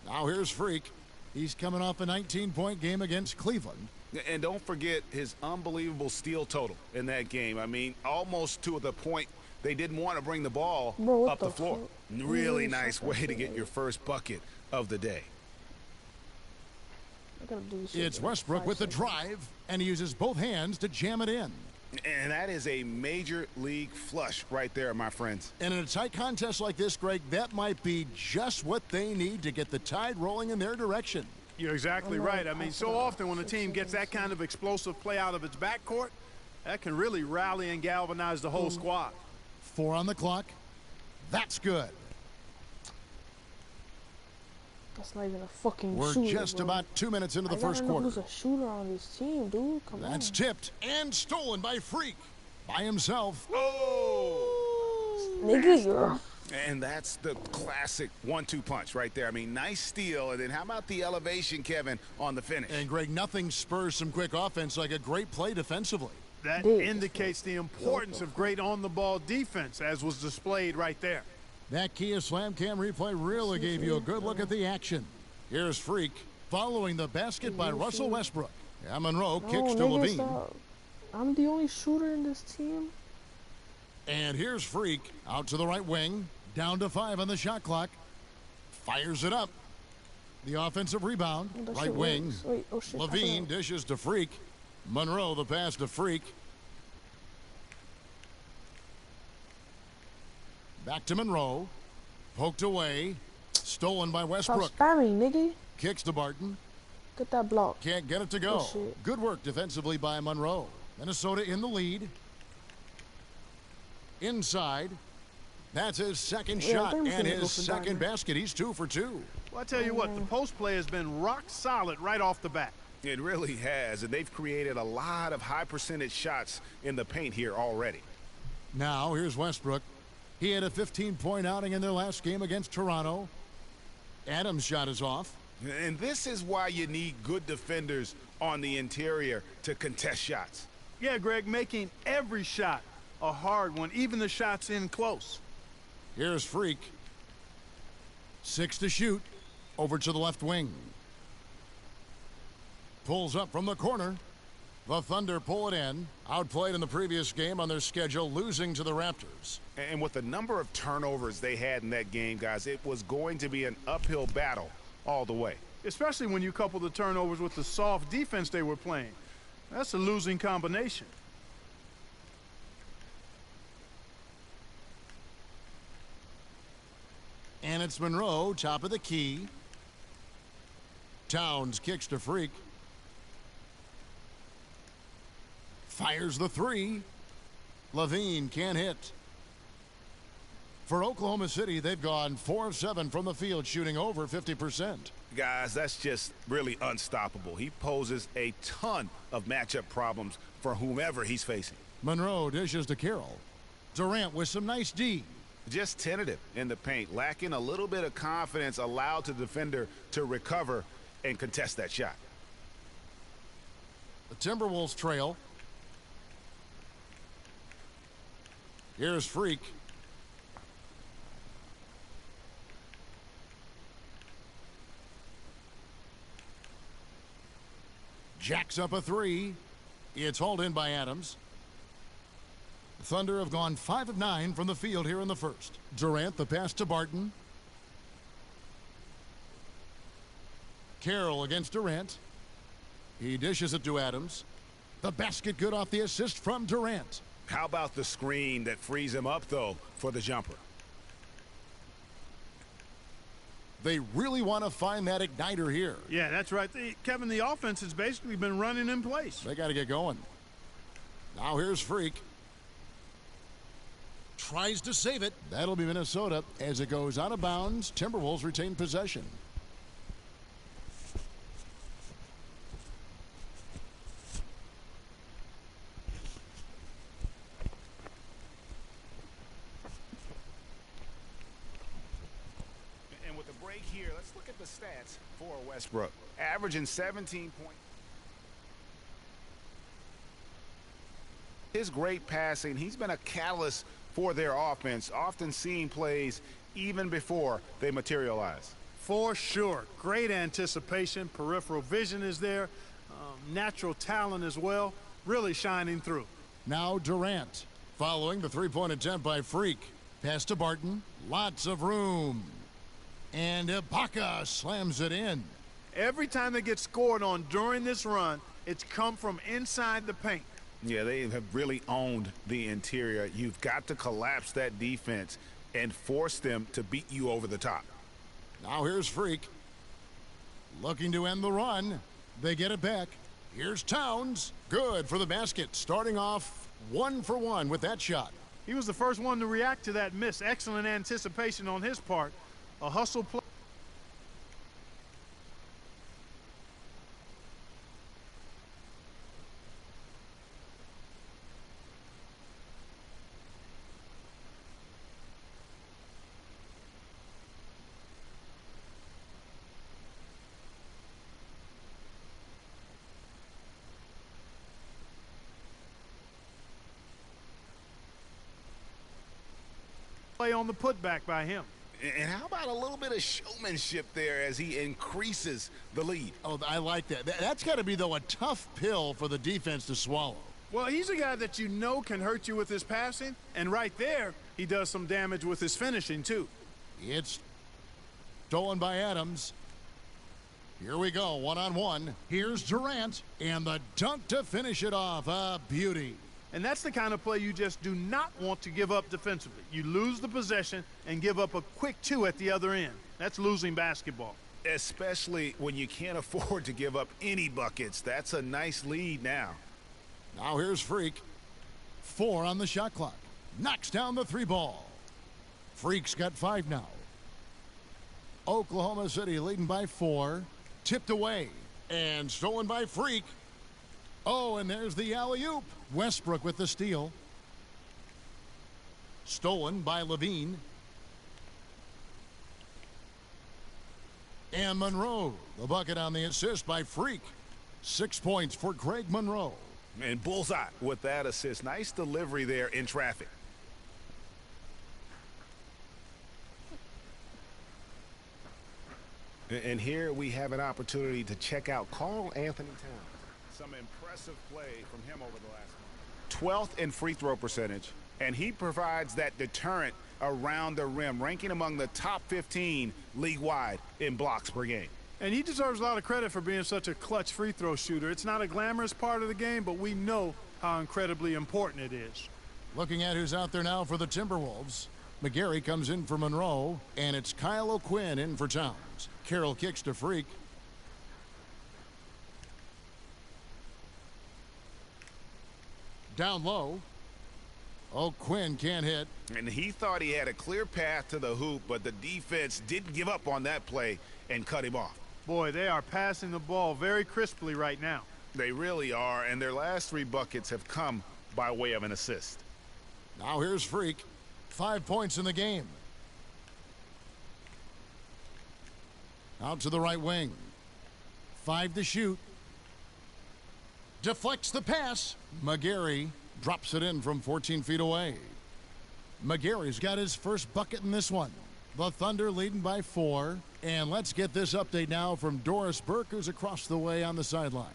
Now here's Freak. He's coming off a 19-point game against Cleveland. And don't forget his unbelievable steal total in that game. I mean, almost to the point they didn't want to bring the ball up the floor. Really nice way to get your first bucket of the day. It's Westbrook with the drive, and he uses both hands to jam it in. And that is a major league flush right there, my friends. And in a tight contest like this, Greg, that might be just what they need to get the tide rolling in their direction. You're exactly right. I mean, so often when a team gets that kind of explosive play out of its backcourt, that can really rally and galvanize the whole squad. 4 on the clock. That's good. That's not even a fucking We're shooter, just bro. about 2 minutes into the first quarter. Who's a shooter on this team, dude? Come on. That's tipped and stolen by Freak. By himself. Oh! Nigga, you're... And that's the classic 1-2 punch right there. I mean, nice steal. And then how about the elevation, Kevin, on the finish? And, Greg, nothing spurs some quick offense like a great play defensively. That indicates the importance of great on-the-ball defense, as was displayed right there. That Kia Slam Cam replay really gave you a good look at the action. Here's Freak following the basket by Russell Westbrook. And Monroe kicks to Levine. Stop. I'm the only shooter in this team. And here's Freak out to the right wing. Down to 5 on the shot clock. Fires it up. The offensive rebound. Right wing. Wait, oh shit, Levine dishes to Freak. Monroe the pass to Freak. Back to Monroe. Poked away. Stolen by Westbrook. Stop spamming, nigga. Kicks to Barton. Get that block. Can't get it to go. Good work defensively by Monroe. Minnesota in the lead. Inside. That's his second shot and his second basket. He's 2 for 2. Well, I tell you what, the post play has been rock solid right off the bat. It really has, and they've created a lot of high percentage shots in the paint here already. Now here's Westbrook. He had a 15-point outing in their last game against Toronto. Adams' shot is off. And this is why you need good defenders on the interior to contest shots. Yeah, Greg, making every shot a hard one, even the shots in close. Here's Freak. 6 to shoot. Over to the left wing. Pulls up from the corner. The Thunder pull it in. Outplayed in the previous game on their schedule, losing to the Raptors. And with the number of turnovers they had in that game, guys, it was going to be an uphill battle all the way. Especially when you couple the turnovers with the soft defense they were playing. That's a losing combination. And it's Monroe, top of the key. Towns kicks to Freak. Fires the three. Levine can't hit. For Oklahoma City, they've gone 4 of 7 from the field, shooting over 50%. Guys, that's just really unstoppable. He poses a ton of matchup problems for whomever he's facing. Monroe dishes to Carroll. Durant with some nice D. Just tentative in the paint, lacking a little bit of confidence, allowed the defender to recover and contest that shot. The Timberwolves trail. Here's Freak. Jacks up a three. It's hauled in by Adams. The Thunder have gone 5 of 9 from the field here in the first. Durant, the pass to Barton. Carroll against Durant. He dishes it to Adams. The basket good off the assist from Durant. How about the screen that frees him up, though, for the jumper? They really want to find that igniter here. Yeah, that's right. Kevin, the offense has basically been running in place. They got to get going. Now here's Freak. Tries to save it. That'll be Minnesota as it goes out of bounds. Timberwolves retain possession. And with the break here, let's look at the stats for Westbrook. Averaging 17 points. His great passing, he's been a catalyst for their offense, often seeing plays even before they materialize. For sure. Great anticipation. Peripheral vision is there. Natural talent as well. Really shining through. Now Durant following the three-point attempt by Freak. Pass to Barton. Lots of room. And Ibaka slams it in. Every time they get scored on during this run, it's come from inside the paint. Yeah, they have really owned the interior. You've got to collapse that defense and force them to beat you over the top. Now here's Freak. Looking to end the run. They get it back. Here's Towns. Good for the basket. Starting off 1 for 1 with that shot. He was the first one to react to that miss. Excellent anticipation on his part. A hustle play. On the putback by him. And how about a little bit of showmanship there as he increases the lead? Oh, I like that. That's got to be, though, a tough pill for the defense to swallow. Well, he's a guy that you know can hurt you with his passing, and right there, he does some damage with his finishing, too. It's stolen by Adams. Here we go, one-on-one. Here's Durant, and the dunk to finish it off. A beauty. And that's the kind of play you just do not want to give up defensively. You lose the possession and give up a quick 2 at the other end. That's losing basketball. Especially when you can't afford to give up any buckets. That's a nice lead now. Now here's Freak. 4 on the shot clock. Knocks down the 3 ball. Freak's got 5 now. Oklahoma City leading by 4. Tipped away and stolen by Freak. Oh, and there's the alley-oop. Westbrook with the steal. Stolen by Levine. And Monroe, the bucket on the assist by Freak. 6 points for Greg Monroe. And bullseye with that assist. Nice delivery there in traffic. And here we have an opportunity to check out Karl Anthony Towns. Some impressive play from him over the last month. 12th in free throw percentage, and he provides that deterrent around the rim, ranking among the top 15 league-wide in blocks per game. And he deserves a lot of credit for being such a clutch free throw shooter. It's not a glamorous part of the game, but we know how incredibly important it is. Looking at who's out there now for the Timberwolves. McGarry comes in for Monroe, and it's Kyle O'Quinn in for Towns. Carroll kicks to Freak. Down low. O'Quinn can't hit. And he thought he had a clear path to the hoop, but the defense didn't give up on that play and cut him off. Boy, they are passing the ball very crisply right now. They really are, and their last 3 buckets have come by way of an assist. Now here's Freak. 5 points in the game. Out to the right wing. 5 to shoot. Deflects the pass. McGarry drops it in from 14 feet away. McGarry's got his first bucket in this one. The Thunder leading by 4. And let's get this update now from Doris Burke, who's across the way on the sideline.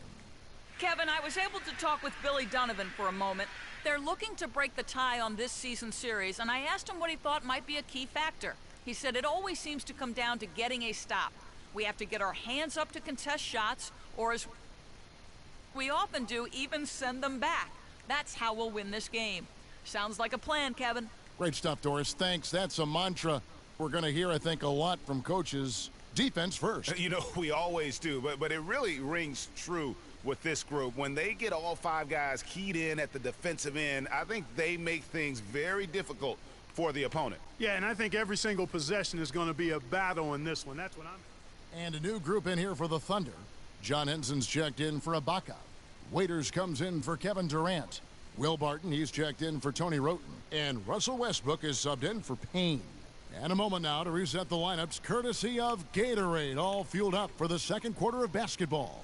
Kevin, I was able to talk with Billy Donovan for a moment. They're looking to break the tie on this season's series, and I asked him what he thought might be a key factor. He said it always seems to come down to getting a stop. We have to get our hands up to contest shots, or as we often do, even send them back. That's how we'll win this game. Sounds like a plan, Kevin. Great stuff, Doris. Thanks. That's a mantra we're going to hear, I think, a lot from coaches. Defense first. You know, we always do, but it really rings true with this group. When they get all 5 guys keyed in at the defensive end, I think they make things very difficult for the opponent. Yeah, and I think every single possession is going to be a battle in this one. That's what I'm... And a new group in here for the Thunder. John Henson's checked in for Ibaka. Waiters comes in for Kevin Durant. Will Barton, he's checked in for Tony Roten. And Russell Westbrook is subbed in for Payne. And a moment now to reset the lineups, courtesy of Gatorade, all fueled up for the second quarter of basketball.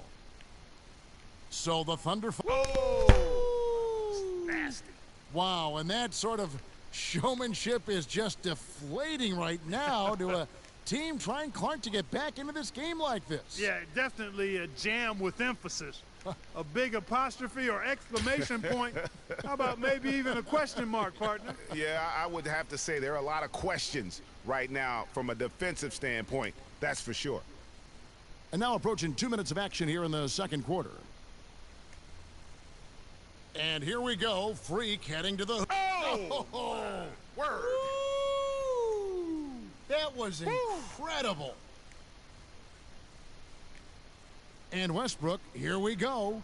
So the Thunder... Whoa! Nasty. Wow, and that sort of showmanship is just deflating right now to a team trying, Clark, to get back into this game like this. Yeah, definitely a jam with emphasis. A big apostrophe or exclamation point. How about maybe even a question mark, partner? Yeah, I would have to say there are a lot of questions right now from a defensive standpoint, that's for sure. And now approaching 2 minutes of action here in the second quarter. And here we go. Freak heading to the... Oh! Word! Woo! That was incredible. And Westbrook, here we go.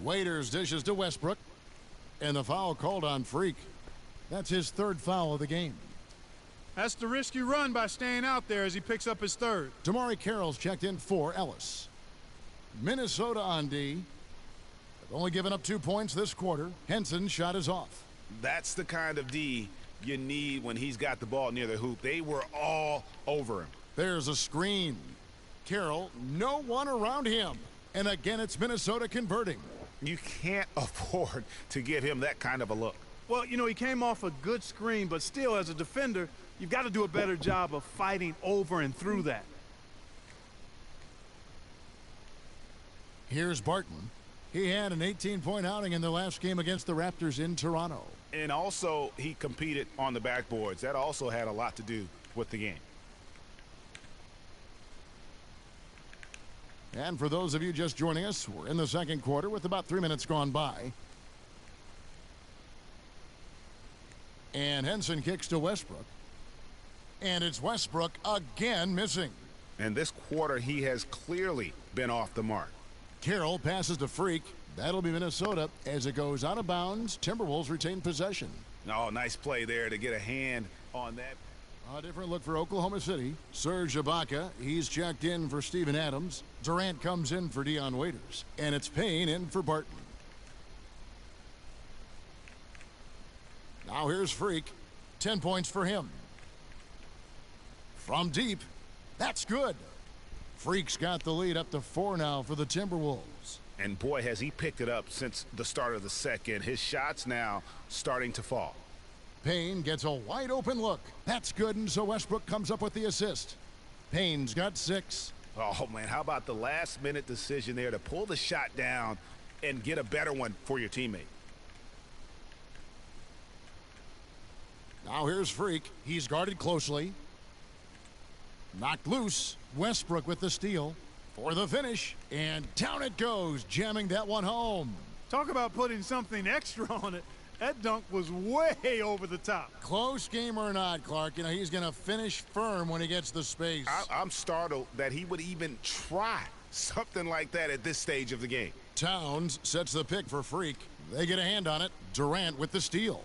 Waiters dishes to Westbrook. And the foul called on Freak. That's his 3rd foul of the game. That's the risk you run by staying out there as he picks up his 3rd. Damari Carroll's checked in for Ellis. Minnesota on D. They've only given up 2 points this quarter. Henson's shot is off. That's the kind of D you need when he's got the ball near the hoop. They were all over him. There's a screen. Carroll, no one around him. And again, it's Minnesota converting. You can't afford to give him that kind of a look. Well, you know, he came off a good screen, but still, as a defender, you've got to do a better job of fighting over and through that. Here's Barton. He had an 18-point outing in the last game against the Raptors in Toronto. And also, he competed on the backboards. That also had a lot to do with the game. And for those of you just joining us, we're in the second quarter with about 3 minutes gone by. And Henson kicks to Westbrook. And it's Westbrook again missing. And this quarter, he has clearly been off the mark. Carroll passes to Freak. That'll be Minnesota as it goes out of bounds. Timberwolves retain possession. Oh, nice play there to get a hand on that. A different look for Oklahoma City. Serge Ibaka, he's checked in for Steven Adams. Durant comes in for Dion Waiters. And it's Payne in for Barton. Now here's Freak. 10 points for him. From deep. That's good. Freak's got the lead up to 4 now for the Timberwolves. And boy, has he picked it up since the start of the second. His shots now starting to fall. Payne gets a wide open look. That's good, and so Westbrook comes up with the assist. Payne's got 6. Oh, man, how about the last-minute decision there to pull the shot down and get a better one for your teammate? Now here's Freak. He's guarded closely. Knocked loose. Westbrook with the steal for the finish. And down it goes, jamming that one home. Talk about putting something extra on it. That dunk was way over the top. Close game or not, Clark, you know, he's going to finish firm when he gets the space. I'm startled that he would even try something like that at this stage of the game. Towns sets the pick for Freak. They get a hand on it. Durant with the steal.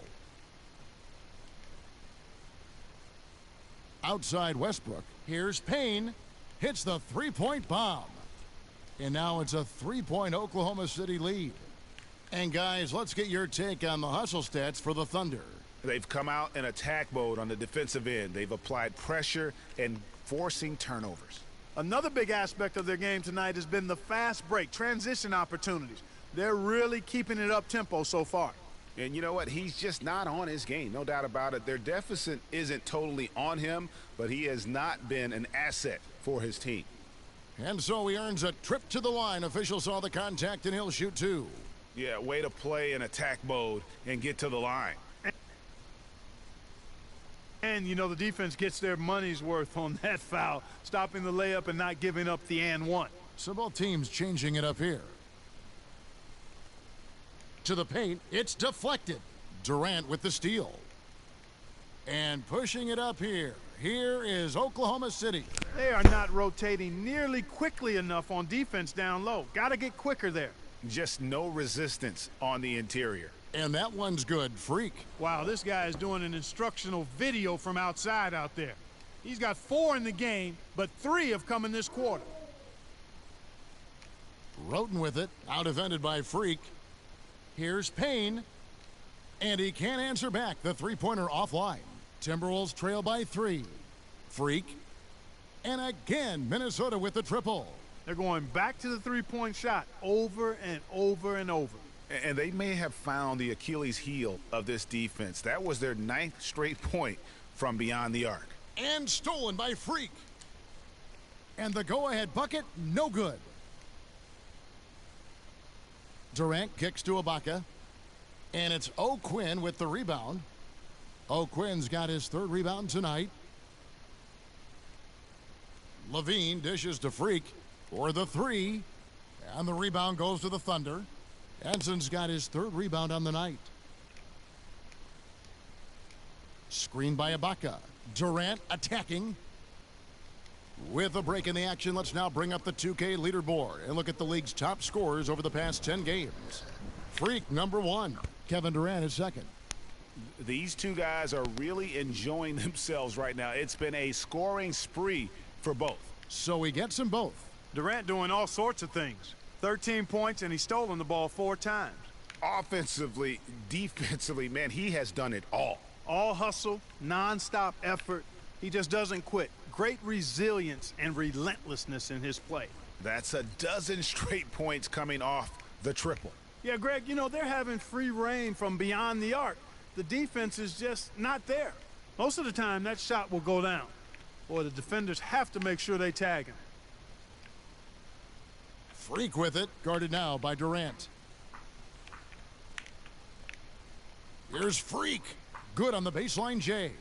Outside Westbrook. Here's Payne. Hits the three-point bomb. And now it's a three-point Oklahoma City lead. And guys, let's get your take on the hustle stats for the Thunder. They've come out in attack mode on the defensive end. They've applied pressure and forcing turnovers. Another big aspect of their game tonight has been the fast break, transition opportunities. They're really keeping it up-tempo so far. And you know what? He's just not on his game, no doubt about it. Their deficit isn't totally on him, but he has not been an asset for his team. And so he earns a trip to the line. Officials saw the contact, and he'll shoot two. Yeah, way to play in attack mode and get to the line. And, you know, the defense gets their money's worth on that foul, stopping the layup and not giving up the and one. So both teams changing it up here. To the paint, it's deflected. Durant with the steal. And pushing it up here. Here is Oklahoma City. They are not rotating nearly quickly enough on defense down low. Got to get quicker there. Just no resistance on the interior. And that one's good. Freak. Wow, this guy is doing an instructional video from outside out there. He's got 4 in the game, but 3 have come in this quarter. Roten with it. Out-defended by Freak. Here's Payne. And he can't answer back. The three-pointer offline. Timberwolves trail by 3. Freak. And again, Minnesota with the triple. They're going back to the three-point shot over and over and over. And they may have found the Achilles heel of this defense. That was their 9th straight point from beyond the arc. And stolen by Freak. And the go-ahead bucket, no good. Durant kicks to Ibaka. And it's O'Quinn with the rebound. O'Quinn's got his 3rd rebound tonight. Levine dishes to Freak for the 3. And the rebound goes to the Thunder. Anson's got his 3rd rebound on the night. Screen by Ibaka. Durant attacking. With a break in the action, let's now bring up the 2K leaderboard and look at the league's top scorers over the past 10 games. Freak, number 1. Kevin Durant is 2nd. These two guys are really enjoying themselves right now. It's been a scoring spree for both. So he gets them both. Durant doing all sorts of things. 13 points, and he's stolen the ball 4 times. Offensively, defensively, man, he has done it all. All hustle, non-stop effort. He just doesn't quit. Great resilience and relentlessness in his play. That's a dozen straight points coming off the triple. Yeah, Greg, you know, they're having free reign from beyond the arc. The defense is just not there. Most of the time, that shot will go down. Boy, the defenders have to make sure they tag him. Freak with it, guarded now by Durant. Here's Freak. Good on the baseline, Jay.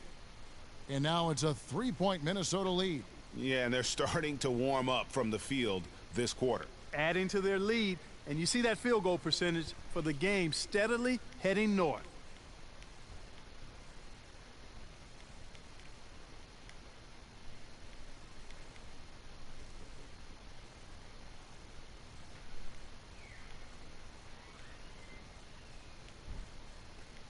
And now it's a 3-point Minnesota lead. Yeah, and they're starting to warm up from the field this quarter. Adding to their lead, and you see that field goal percentage for the game steadily heading north.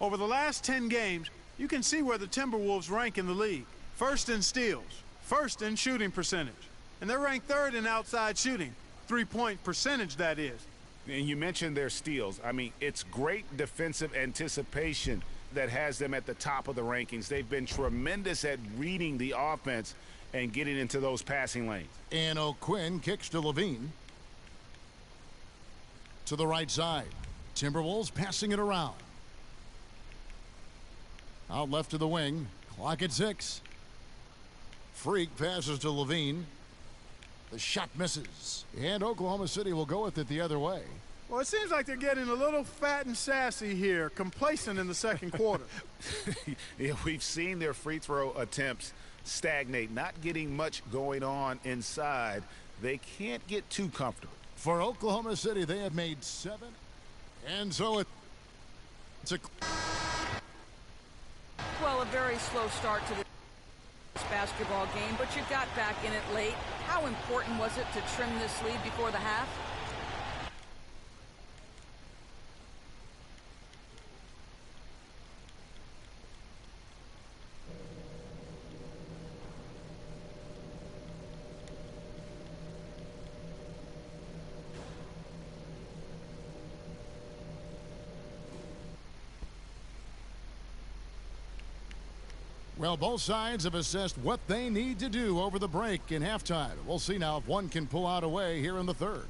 Over the last 10 games, you can see where the Timberwolves rank in the league. 1st in steals, 1st in shooting percentage. And they're ranked 3rd in outside shooting. 3-point percentage, that is. And you mentioned their steals. I mean, it's great defensive anticipation that has them at the top of the rankings. They've been tremendous at reading the offense and getting into those passing lanes. And O'Quinn kicks to Levine. To the right side. Timberwolves passing it around. Out left to the wing. Clock at 6. Freak passes to Levine. The shot misses. And Oklahoma City will go with it the other way. Well, it seems like they're getting a little fat and sassy here, complacent in the second quarter. Yeah, we've seen their free throw attempts stagnate, not getting much going on inside. They can't get too comfortable. For Oklahoma City, they have made 7. And so it's a... Well, a very slow start to this basketball game, but you got back in it late. How important was it to trim this lead before the half? Well, both sides have assessed what they need to do over the break in halftime. We'll see now if one can pull out a way here in the third.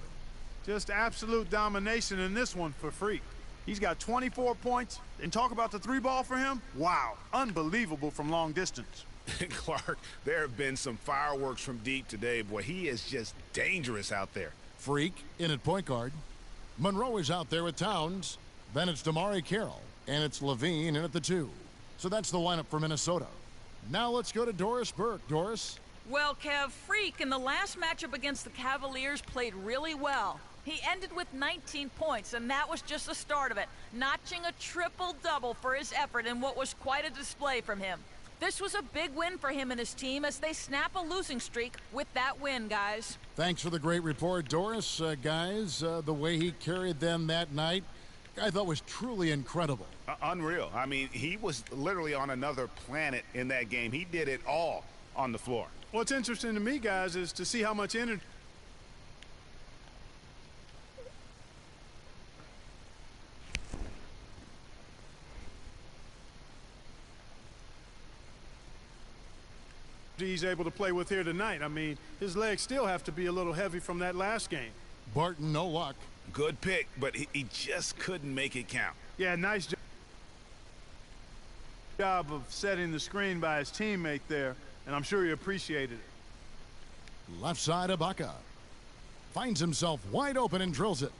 Just absolute domination in this one for Freak. He's got 24 points, and talk about the 3-ball for him. Wow, unbelievable from long distance. Clark, there have been some fireworks from deep today. Boy, he is just dangerous out there. Freak in at point guard. Monroe is out there with Towns. Then it's Damari Carroll, and it's Levine in at the 2. So that's the lineup for Minnesota. Now let's go to Doris Burke. Doris? Well, Kev, Freak in the last matchup against the Cavaliers played really well. He ended with 19 points, and that was just the start of it, notching a triple-double for his effort in what was quite a display from him. This was a big win for him and his team as they snap a losing streak with that win, guys. Thanks for the great report, Doris. Guys, the way he carried them that night, I thought was truly incredible. Unreal. I mean, he was literally on another planet in that game. He did it all on the floor. What's interesting to me, guys, is to see how much energy he's able to play with here tonight. I mean, his legs still have to be a little heavy from that last game. Barton, no luck. Good pick, but he just couldn't make it count. Yeah, nice job of setting the screen by his teammate there, and I'm sure he appreciated it. Left side, Ibaka. Finds himself wide open and drills it.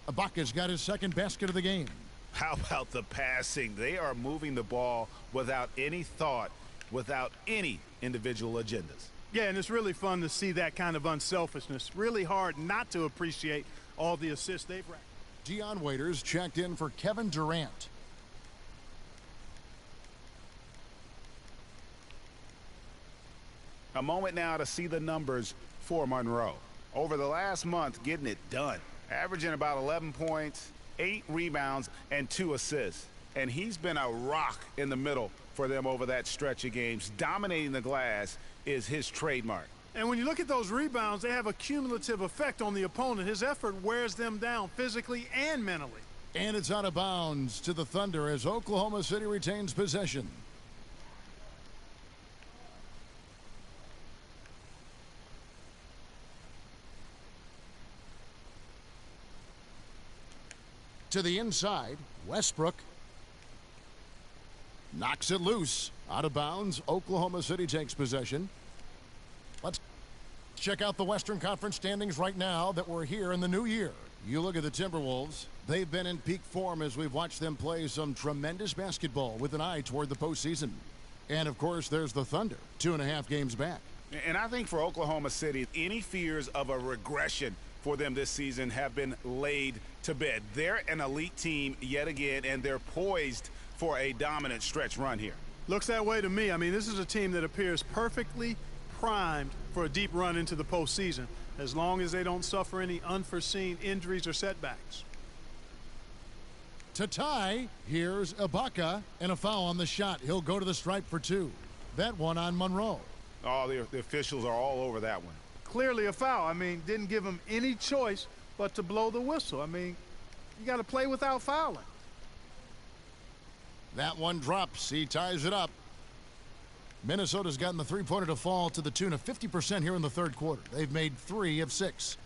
Ibaka's got his second basket of the game. How about the passing? They are moving the ball without any thought, without any individual agendas. Yeah, and it's really fun to see that kind of unselfishness. Really hard not to appreciate all the assists they've racked. Dion Waiters checked in for Kevin Durant. A moment now to see the numbers for Monroe. Over the last month, getting it done. Averaging about 11 points, 8 rebounds, and 2 assists. And he's been a rock in the middle for them over that stretch of games. Dominating the glass is his trademark. And when you look at those rebounds, they have a cumulative effect on the opponent. His effort wears them down physically and mentally. And it's out of bounds to the Thunder as Oklahoma City retains possession. To the inside, Westbrook knocks it loose. Out of bounds, Oklahoma City takes possession. Let's check out the Western Conference standings right now that we're here in the new year. You look at the Timberwolves. They've been in peak form as we've watched them play some tremendous basketball with an eye toward the postseason. And, of course, there's the Thunder, 2.5 games back. And I think for Oklahoma City, any fears of a regression for them this season have been laid to bed. They're an elite team yet again, and they're poised for a dominant stretch run here. Looks that way to me. I mean, this is a team that appears perfectly primed for a deep run into the postseason, as long as they don't suffer any unforeseen injuries or setbacks. To tie, here's Ibaka, and a foul on the shot. He'll go to the stripe for 2. That one on Monroe. Oh, the officials are all over that one. Clearly a foul. I mean, didn't give him any choice but to blow the whistle. I mean, you got to play without fouling. That one drops. He ties it up. Minnesota's gotten the three-pointer to fall to the tune of 50% here in the third quarter. They've made 3 of 6.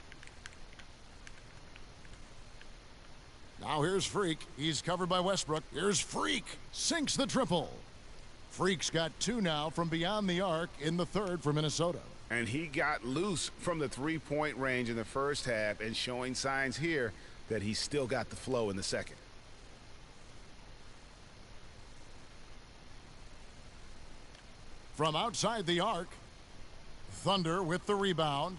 Now here's Freak. He's covered by Westbrook. Here's Freak. Sinks the triple. Freak's got 2 now from beyond the arc in the third for Minnesota. And he got loose from the three-point range in the first half and showing signs here that he's still got the flow in the second. From outside the arc, Thunder with the rebound.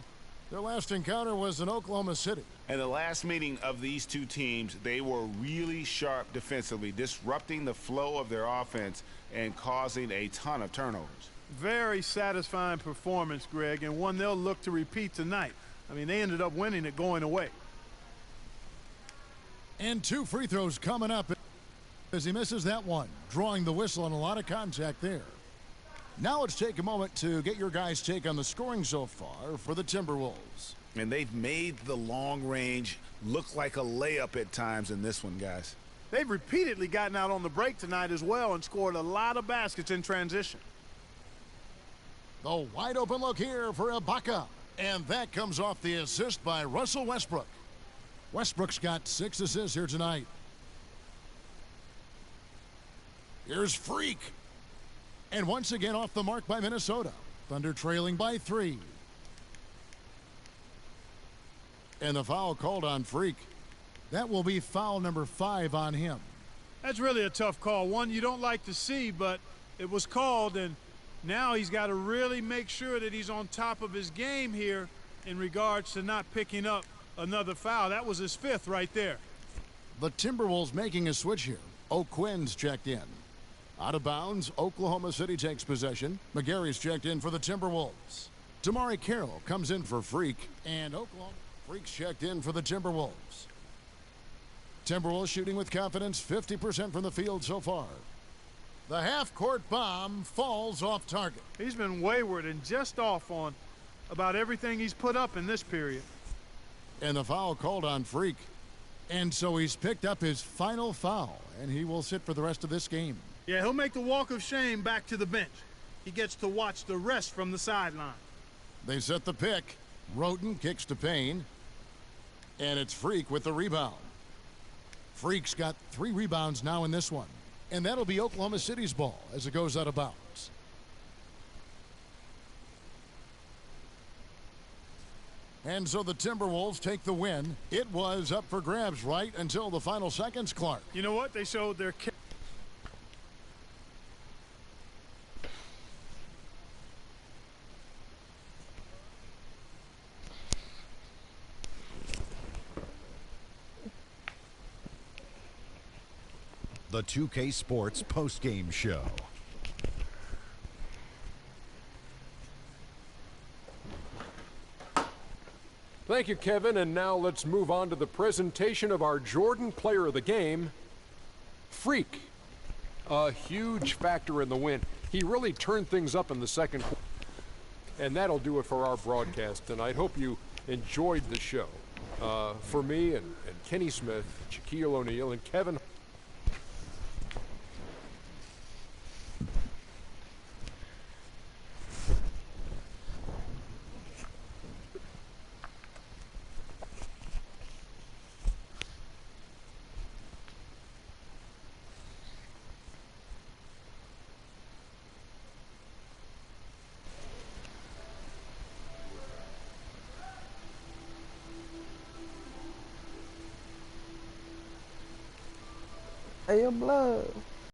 Their last encounter was in Oklahoma City. And the last meeting of these two teams, they were really sharp defensively, disrupting the flow of their offense and causing a ton of turnovers. Very satisfying performance, Greg, and one they'll look to repeat tonight. I mean, they ended up winning it going away. And 2 free throws coming up as he misses that one, drawing the whistle and a lot of contact there. Now let's take a moment to get your guys' take on the scoring so far for the Timberwolves. And they've made the long range look like a layup at times in this one, guys. They've repeatedly gotten out on the break tonight as well and scored a lot of baskets in transition. The wide open look here for Ibaka. And that comes off the assist by Russell Westbrook. Westbrook's got 6 assists here tonight. Here's Freak. And once again off the mark by Minnesota. Thunder trailing by 3. And the foul called on Freak. That will be foul number 5 on him. That's really a tough call. One you don't like to see, but it was called, and now he's got to really make sure that he's on top of his game here in regards to not picking up another foul. That was his 5th right there. The Timberwolves making a switch here. O'Quinn's checked in. Out of bounds, Oklahoma City takes possession. McGarry's checked in for the Timberwolves. Damari Carroll comes in for Freak, and Oklahoma Freak's checked in for the Timberwolves. Timberwolves shooting with confidence, 50% from the field so far. The half-court bomb falls off target. He's been wayward and just off on about everything he's put up in this period. And the foul called on Freak. And so he's picked up his final foul, and he will sit for the rest of this game. Yeah, he'll make the walk of shame back to the bench. He gets to watch the rest from the sideline. They set the pick. Roten kicks to Payne. And it's Freak with the rebound. Freak's got 3 rebounds now in this one. And that'll be Oklahoma City's ball as it goes out of bounds. And so the Timberwolves take the win. It was up for grabs right until the final seconds, Clark. You know what? They showed their... The 2K Sports postgame show. Thank you, Kevin. And now let's move on to the presentation of our Jordan Player of the Game, Freak. A huge factor in the win. He really turned things up in the second quarter. And that'll do it for our broadcast tonight. Hope you enjoyed the show. For me and Kenny Smith, Shaquille O'Neal, and Kevin. Hey, your blood.